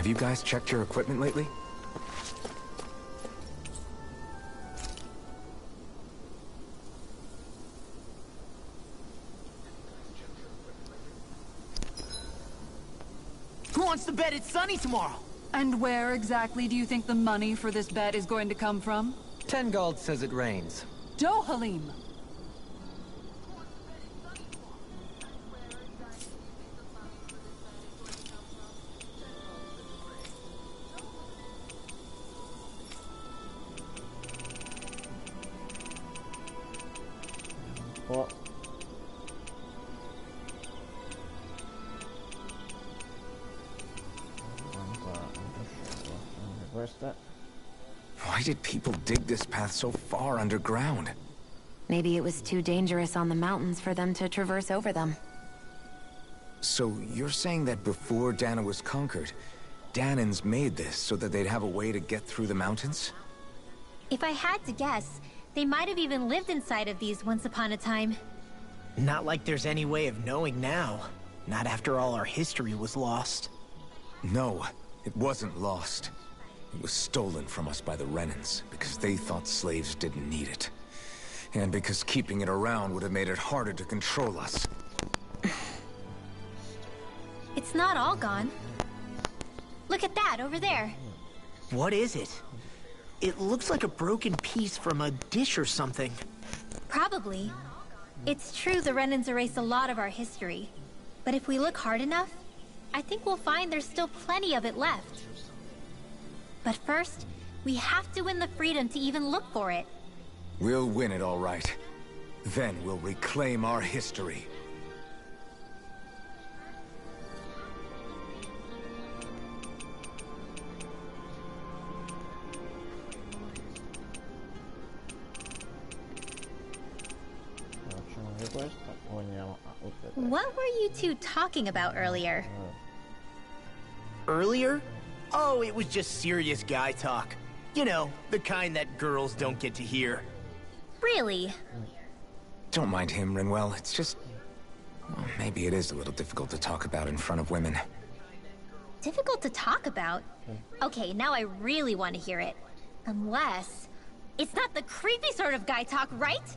Have you guys checked your equipment lately? Who wants to bet it's sunny tomorrow? And where exactly do you think the money for this bet is going to come from? Tengald says it rains. Dohalim! Oh. Questa. Why did people dig this path so far underground? Maybe it was too dangerous on the mountains for them to traverse over them. So you're saying that before Dana was conquered, Danans made this so that they'd have a way to get through the mountains? If I had to guess, they might have even lived inside of these once upon a time. Not like there's any way of knowing now. Not after all our history was lost. No, it wasn't lost. It was stolen from us by the Renans, because they thought slaves didn't need it. And because keeping it around would have made it harder to control us. It's not all gone. Look at that over there. What is it? It looks like a broken piece from a dish or something. Probably. It's true the Renans erased a lot of our history. But if we look hard enough, I think we'll find there's still plenty of it left. But first, we have to win the freedom to even look for it. We'll win it, all right. Then we'll reclaim our history. Facciamo anche questa, poi andiamo a tutte e tre. What were you two talking about earlier? Earlier? Oh, it was just serious guy talk. You know, the kind that girls don't get to hear. Really? Don't mind him, Rinwell. It's just... well, maybe it is a little difficult to talk about in front of women. Difficult to talk about? Okay, now I really want to hear it. Unless... it's not the creepy sort of guy talk, right?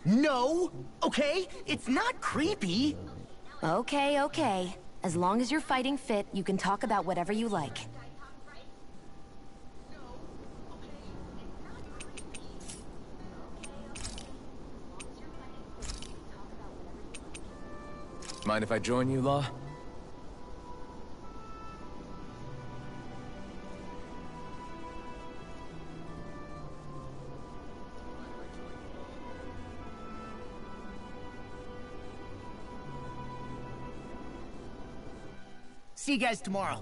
No! Okay? It's not creepy! Okay, okay. As long as you're fighting fit, you can talk about whatever you like. Mind if I join you, Law? See you guys tomorrow.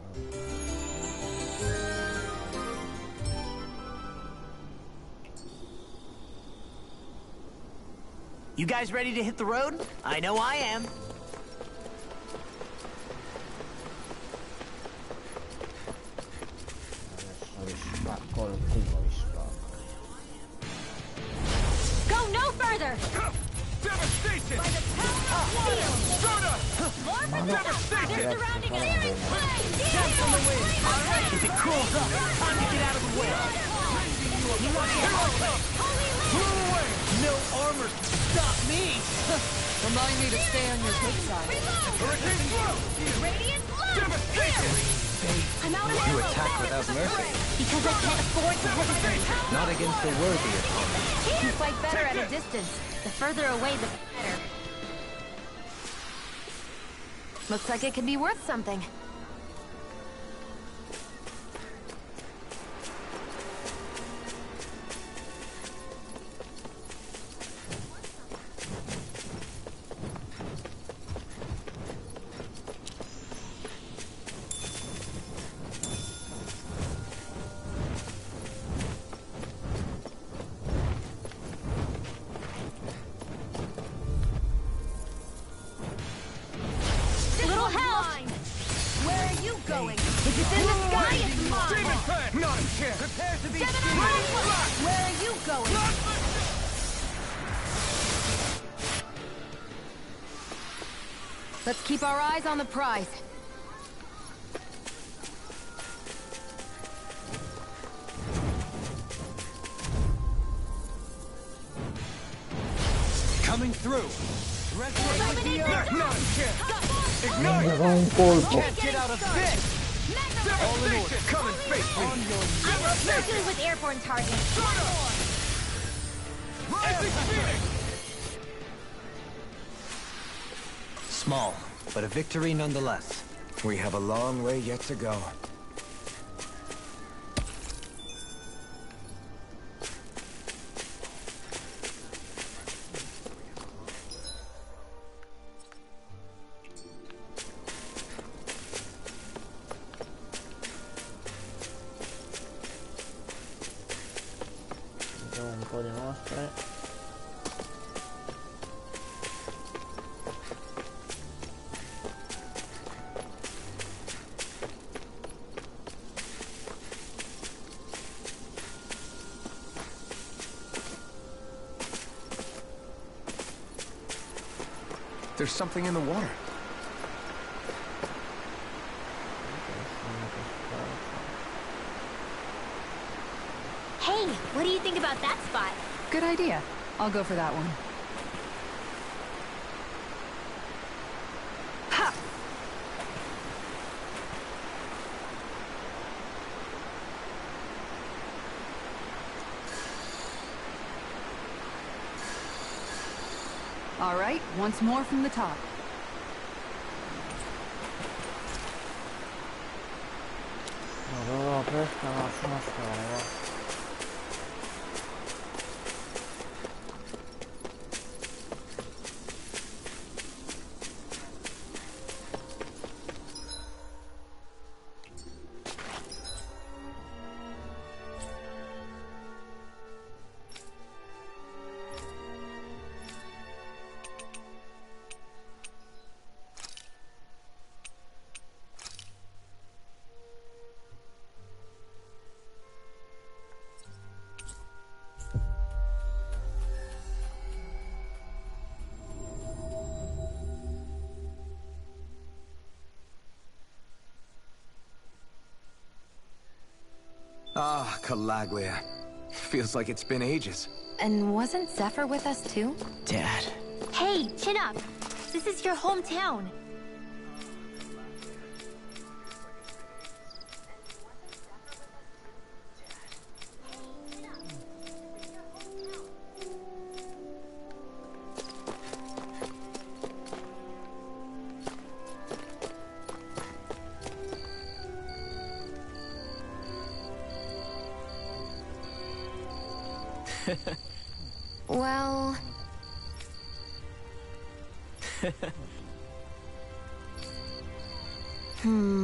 You guys ready to hit the road? I know I am. Adesso vi spacco il culo, vi spacco. Go no further! Devastation! By the power of steel! Shut up! Devastation! They're surrounding us! Jump on the wind. All right, if it cools up, time to get out of the way. No armor can stop me. Remind me to stay on your good side. Hurricane Flow! Radiant blow! Devastation! I'm out of You arrows. attack without mercy. Because I can't afford to hesitate. Not against the worthy opponent. You fight better at a distance. The further away, the better. Looks like it could be worth something. Little help! Where are you going? If it's in the sky, it's mine! Demon Pack! Not a chance! Prepare to be Where are you going? Let's keep our eyes on the prize. Coming through. Ignite! Un colpo. Can't get out of this! All in order. Come and face me! On your I'm not good with airborne targets. Rising Phoenix! Small, but a victory nonetheless. We have a long way yet to go. Mettiamo un po' di mostre. There's something in the water. Hey, what do you think about that spot? Good idea. I'll go for that one. Ha! All right, once more from the top. No, dovevo prestare una storia. Ah, Calaglia. Feels like it's been ages. And wasn't Zephyr with us too? Dad. Hey, chin up. This is your hometown. Well...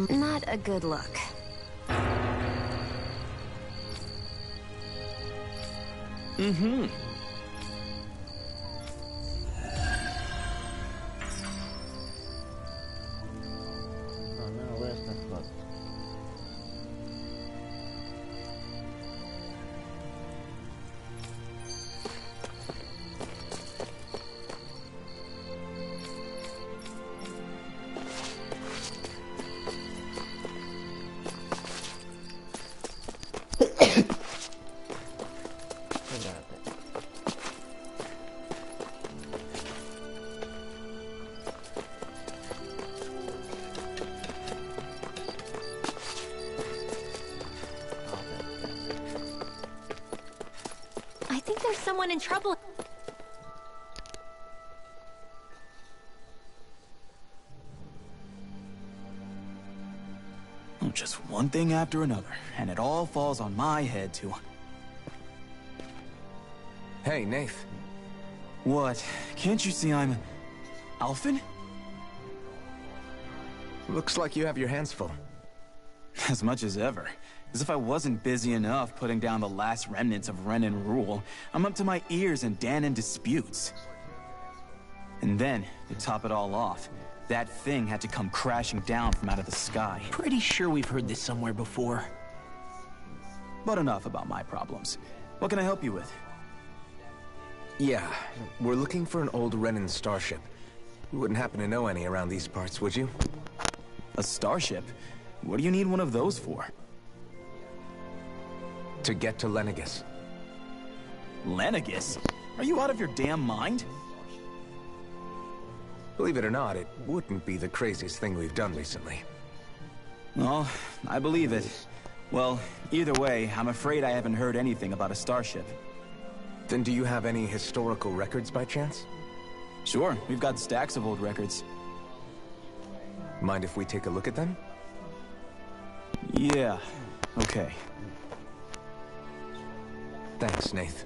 not a good look. Mm-hmm. Almeno questo è fatto. Scusate. I think there's someone in trouble. Just one thing after another, and it all falls on my head to... Hey, Nath. What? Can't you see I'm... Alphen? Looks like you have your hands full. As much as ever. As if I wasn't busy enough putting down the last remnants of Renan rule, I'm up to my ears in Danon disputes. And then, to top it all off, that thing had to come crashing down from out of the sky. Pretty sure we've heard this somewhere before. But enough about my problems. What can I help you with? Yeah, we're looking for an old Renan starship. You wouldn't happen to know any around these parts, would you? A starship? What do you need one of those for? To get to Lenegis. Lenegis? Are you out of your damn mind? Believe it or not, it wouldn't be the craziest thing we've done recently. Well, I believe it. Well, either way, I'm afraid I haven't heard anything about a starship. Then do you have any historical records by chance? Sure, we've got stacks of old records. Mind if we take a look at them? Yeah, okay. Thanks, Nath.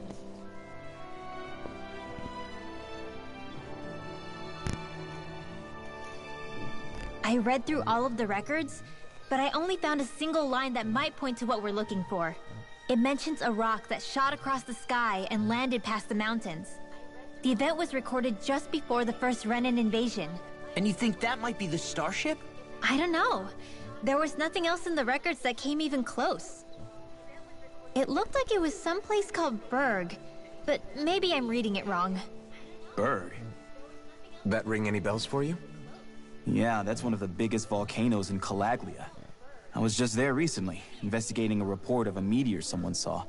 I read through all of the records, but I only found a single line that might point to what we're looking for. It mentions a rock that shot across the sky and landed past the mountains. The event was recorded just before the first Renan invasion. And you think that might be the starship? I don't know. There was nothing else in the records that came even close. It looked like it was someplace called Berg, but maybe I'm reading it wrong. Berg? That ring any bells for you? Yeah, that's one of the biggest volcanoes in Calaglia. I was just there recently, investigating a report of a meteor someone saw.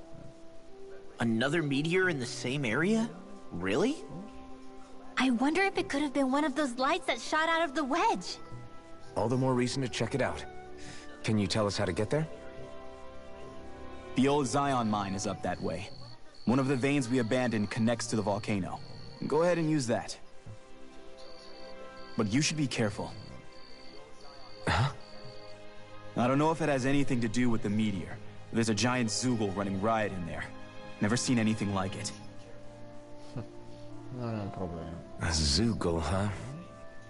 Another meteor in the same area? Really? I wonder if it could have been one of those lights that shot out of the wedge. All the more reason to check it out. Can you tell us how to get there? The old Zion mine is up that way. One of the veins we abandoned connects to the volcano. Go ahead and use that. But you should be careful. Huh? I don't know if it has anything to do with the meteor. There's a giant Zoogle running riot in there. Never seen anything like it. Non è un problema. A Zoogle, huh?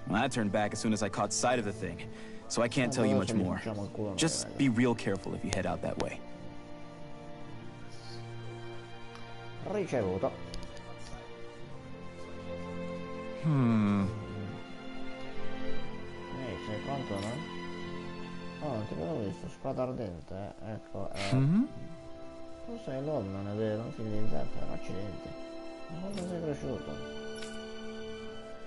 Well, I turned back as soon as I caught sight of the thing, so I can't tell you much more. Just be real careful if you head out that way. Ricevuto. Sei pronto, no? Oh, non ti avevo visto, spada ardente, ecco, tu sei Lord, non è vero? Figlio di Zephyr, accidenti. Ma quando sei cresciuto?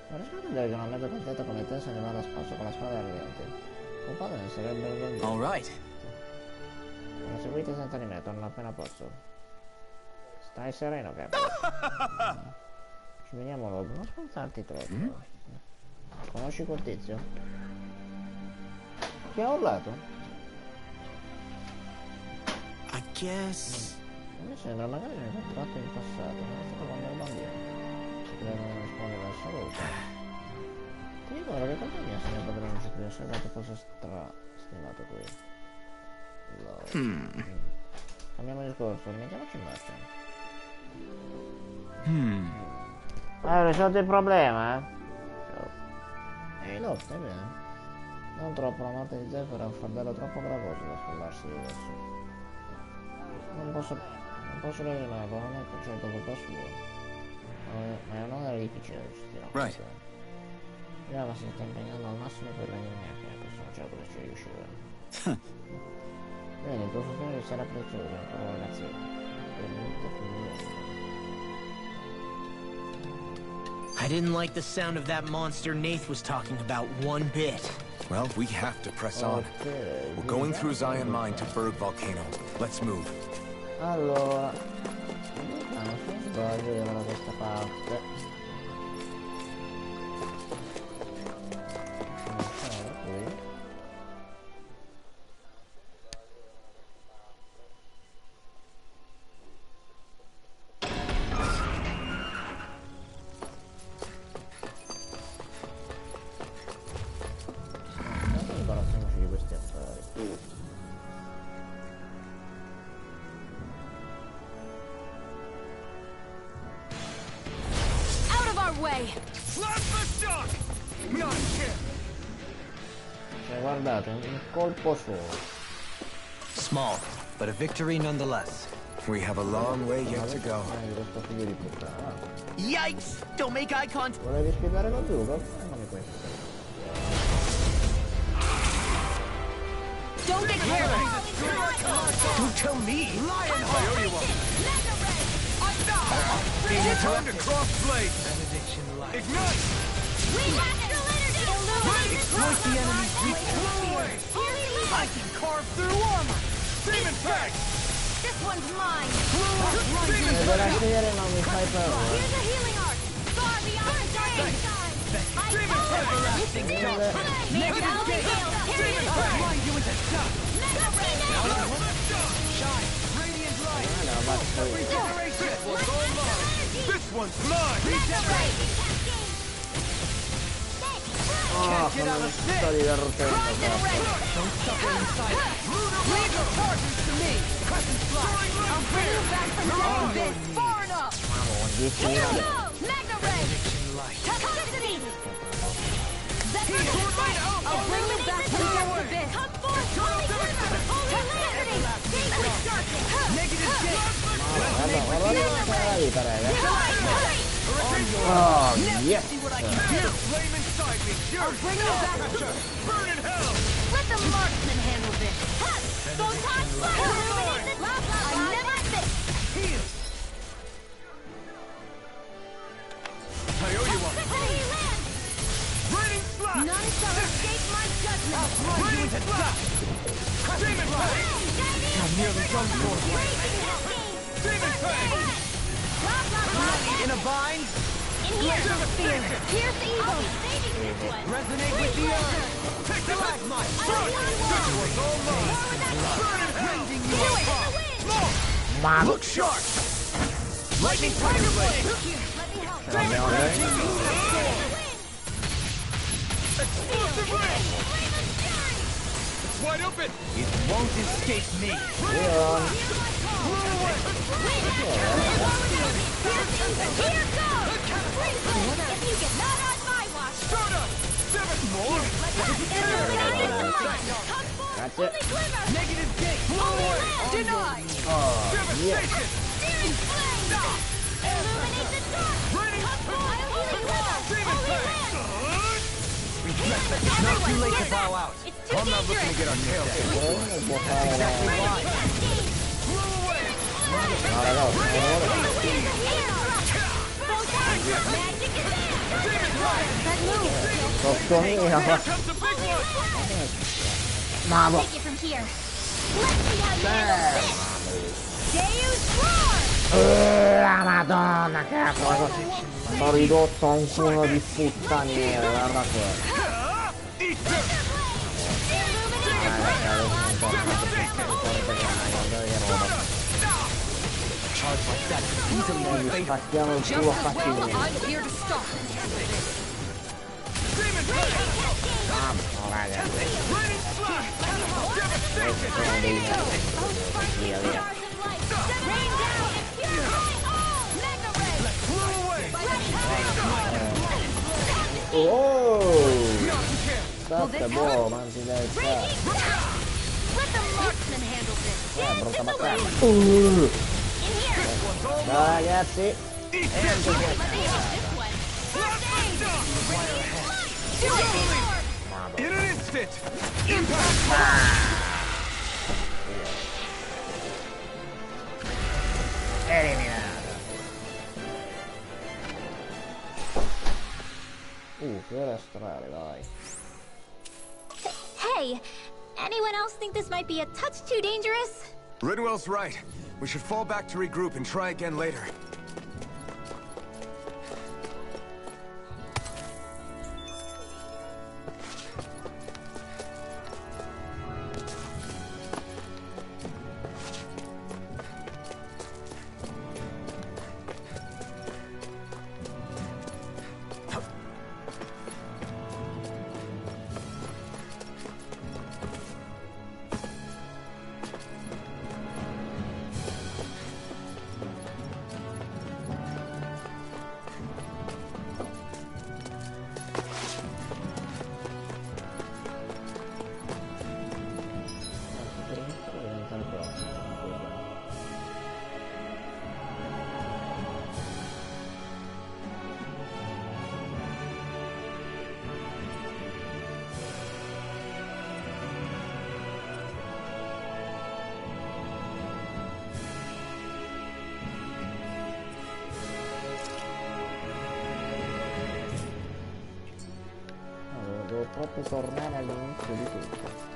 Non riesco a credere che una mezza contenta come te se ne vada a spasso con la spada ardente. Tuo padre ne sarebbe orgoglioso. Alright. Mi seguite senza di me, torno appena posso. Stai sereno, capo. Ci veniamo dopo, non sforzarti troppo. Conosci quel tizio? Chi ha urlato? I guess... Mi sembra magari ne ho fatto in passato, ma è stato quando ero bambino. Lei non rispondeva al saluto. Ti ricordo che colpa mia se mio padrone ci più osservato fosse stimato qui. Cambiamo discorso, mettiamoci in marcia. Hai risolto il problema, eh? Ehi, no, stai bene. Non troppo, la morte di Zephyr è un fardello troppo gravoso da spollarsi di verso. Non posso ragionarlo, non è certo colpa sua. Ma è un onere difficile da gestire. Right. Yama si sta impegnando al massimo per venirmi a fianco, sono certo che ci riuscirà. Bene, il tuo sostegno sarà prezioso, ancora ragazzi. Per molto finire. I didn't like the sound of that monster Nath was talking about one bit. Well, we have to press on. We're going through Zion Mine to Berg Volcano. Let's move. Allora, vediamo se non sbaglio, andiamo da questa parte. Cominciamo da qui. Imbarazziamoci di questi affari. Out of our way! Blast the shock! Not here! Cioè, guardate, un colpo solo. Small, but a victory nonetheless. We have a long way yet to go. Di questo figlio di puttana. Yikes! Don't make eye contact. Volevi spiegare con Zuko? Fammi questo. Don't get careless! Don't tell me! Lionheart! Time to cross blade! Ignite! We natural energy! Exploit the enemy's weakness. I can carve through armor! Demon Fang! This one's mine! Della serie non mi fai paura. Here's a healing arc! Far beyond the dying time! My This one's mine! Ah, sono un sto divertendo. Don't suffer inside. Leave the charges to me! I'll bring you back from that abyss far enough! Here we go! Magna Ray! Toxicity! I'll bring you back from that abyss! Come forth! Holy Glimmer! Holy Toxicity! Negative J! Guarda la vita, raga. Oh, yes! Flame inside me! I'll bring you back! Burn in hell! Let the marksman handle this! Photon fire! Illuminate the lava! I never miss! Heal! I owe you one! Burning slash! None shall escape my judgment! Burning slash! Demon Fang! I'm nearly done for. Demon Fang! In a bind? In here! Here's the evil! Resonate with the earth! Take the last mine! This one's all mine! Burn in hell! Ma Look sharp! Lightning Tiger Blade! Explosive ray! It's wide open! It won't escape me! Here goes! If you get not on my watch! Start up! 7 more! That's it. Negative gate! Blow away! Denied! Devastation! Searing flame! Illuminate the dark! Raining Demon Fang! It's Not too late to bow out. It's too I'm not looking to get our tails kicked. Exactly why. Blow away! Here comes a big one! Ma Take it from here. Let's see how you handle this. Deus Roar! la madonna, cazzo! Sono ridotto a un culo di puttaniere, guarda qua. Spacchiamo il culo facilmente. I'm here to stop. No, raga. Via, via. Oh! State buono, mangi del cazzo. Let the marksman handle this. Brutta battaglia. Ciao ragazzi. In an instant! Impact! Eliminato. Fiore astrale, vai. Hey, anyone else think this might be a touch too dangerous? Ridwell's right. We should fall back to regroup and try again later. Devo proprio tornare all'inizio di tutto.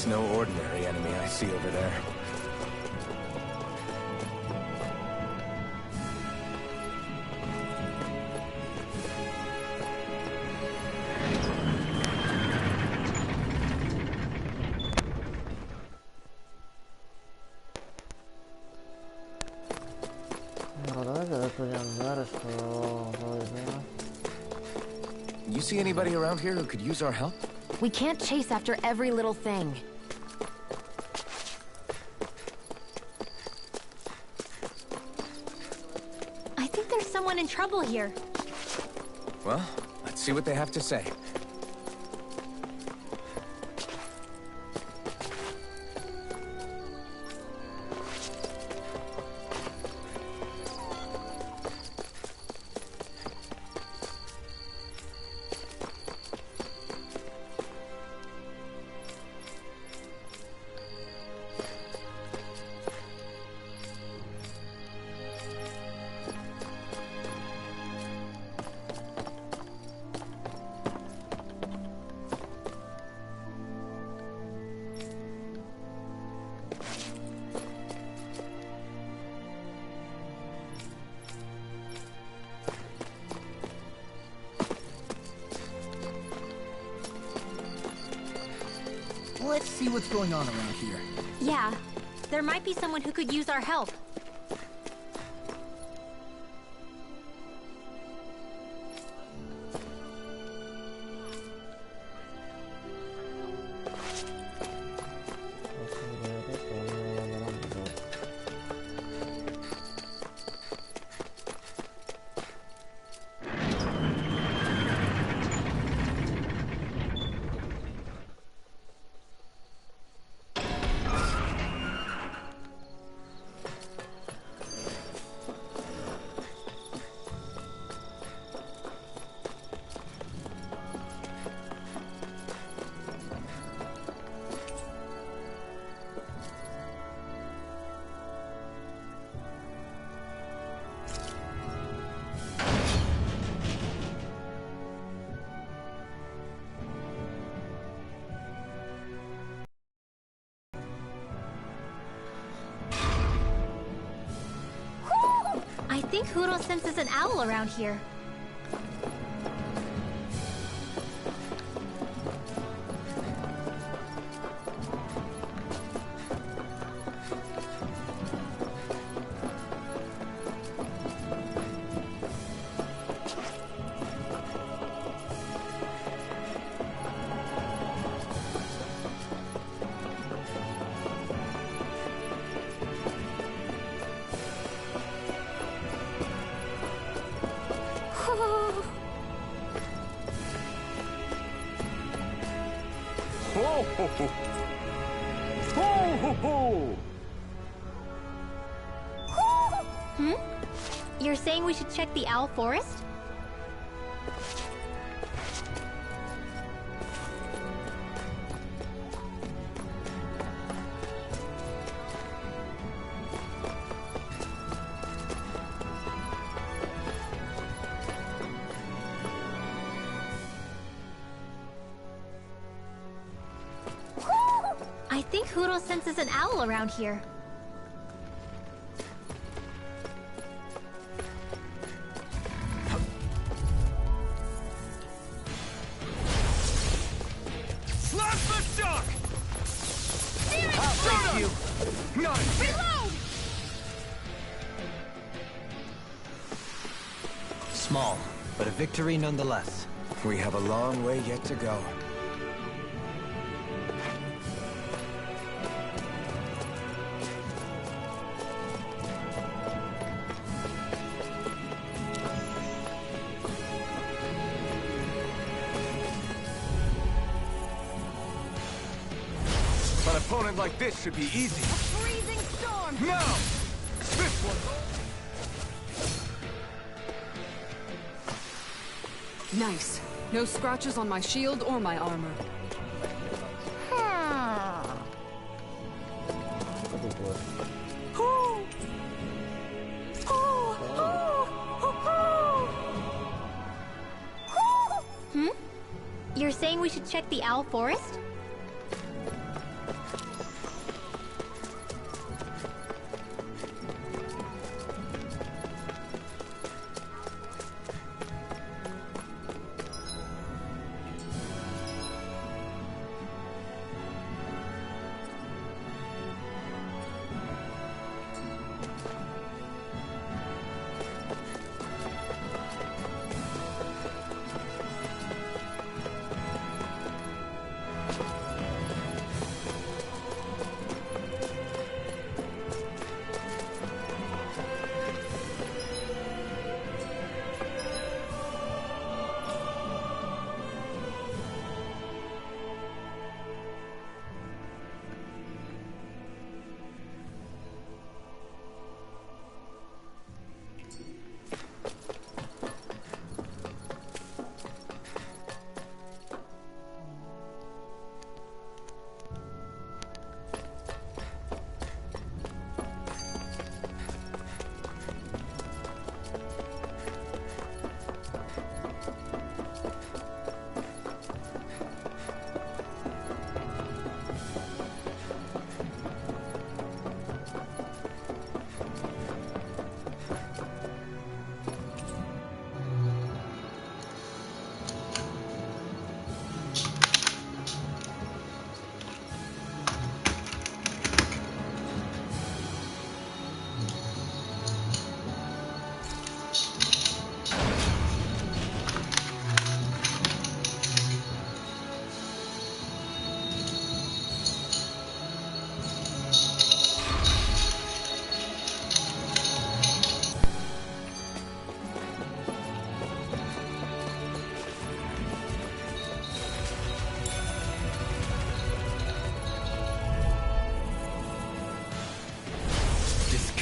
It's no ordinary enemy I see over there. You see anybody around here who could use our help? We can't chase after every little thing. I think there's someone in trouble here. Well, let's see what they have to say. Let's see what's going on around here. Yeah, there might be someone who could use our help. I think Huro senses an owl around here. Ho ho ho! Ho ho ho! Hmm? You're saying we should check the owl forest? I think Huro senses an owl around here. Slash the shock! I'll take you! Not Reload! Small, but a victory nonetheless. We have a long way yet to go. An opponent like this should be easy. A freezing storm! Now! This one! Nice. No scratches on my shield or my armor. Hmm? You're saying we should check the owl forest?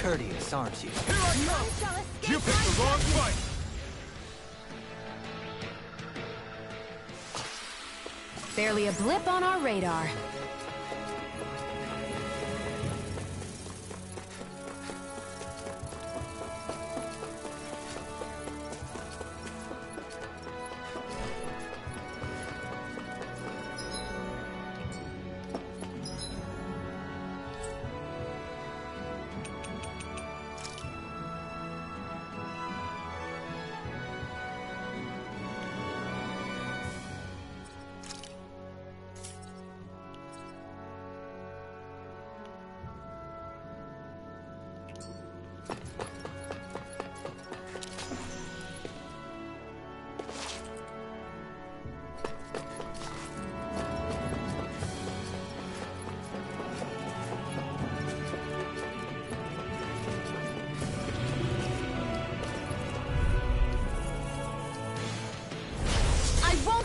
courteous, aren't you? Here I come! You picked the wrong fight! Barely a blip on our radar.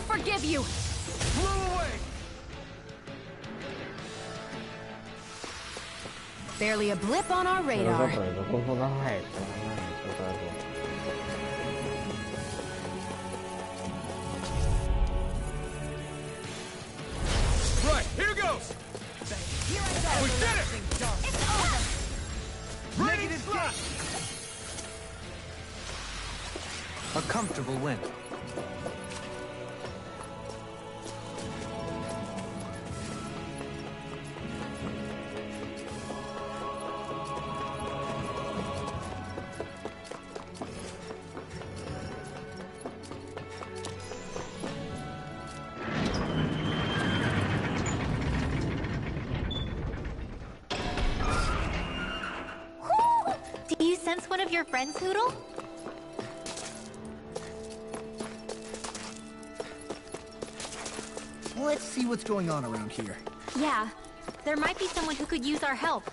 Forgive you! Blow away! Barely a blip on our radar. Right, here goes! We did it! It's over! Negative slap! A comfortable win. Do you sense one of your friends, Hoodle? Let's see what's going on around here. Yeah, there might be someone who could use our help.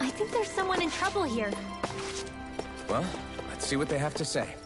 I think there's someone in trouble here. Well, let's see what they have to say.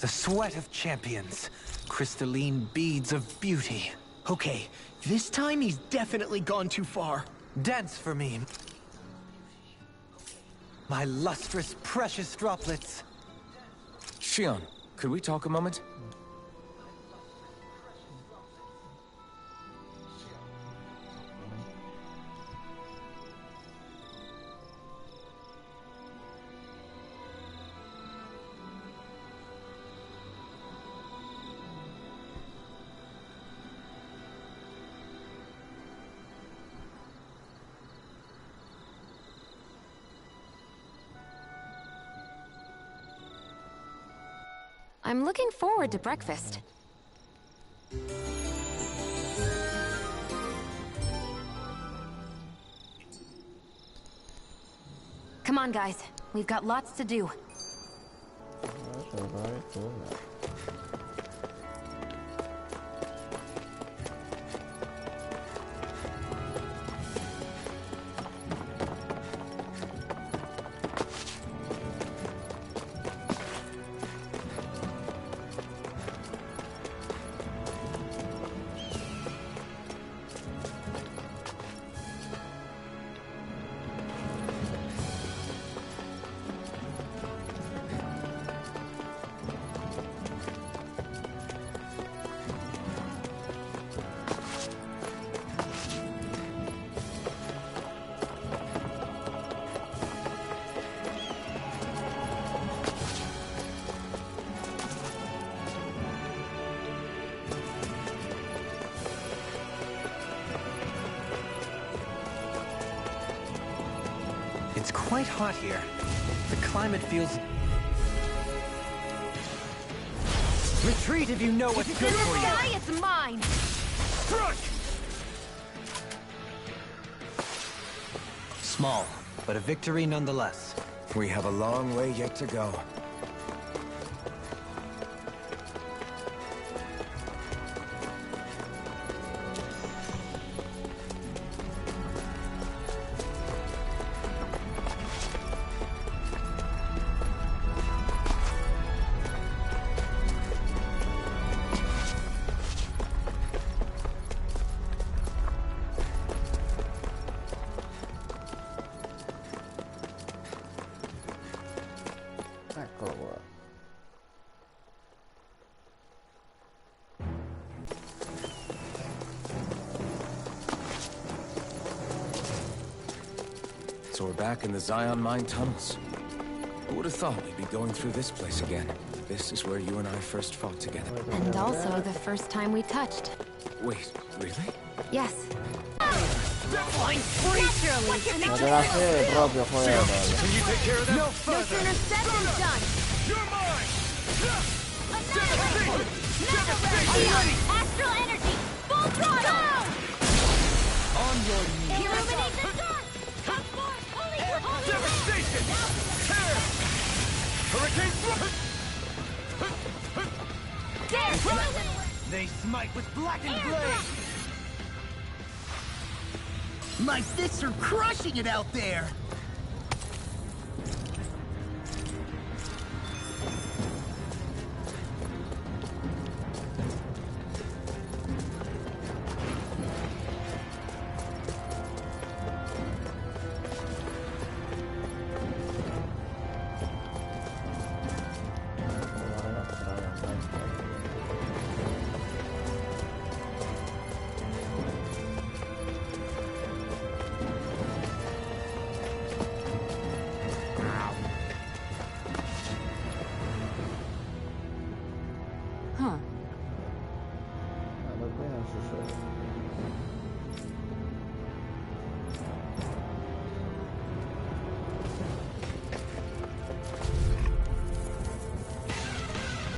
The sweat of champions. Crystalline beads of beauty. Okay, this time he's definitely gone too far. Dance for me. My lustrous, precious droplets. Shion, could we talk a moment? I'm looking forward to breakfast. Come on, guys. We've got lots to do. That's very cool. It's quite hot here. The climate feels... Retreat if you know what's good for you! Sky is mine! Small, but a victory nonetheless. We have a long way yet to go. Eccolo qua. So we're back in the Zion mine tunnels. Who would have thought we'd be going through this place again? This is where you and I first fought together. And also the first time we touched. Wait, really? Yes. Naturally. Ma della serie proprio quello. Can you take care of them? No No sooner said than done! You're mine! Astral energy! Full throttle! On your knees. Illuminate the sun! Come forth! Holy Devastation! Tear! Hurricane They smite with blackened blade! My fists are crushing it out there! Huh. Ma qui non si sente.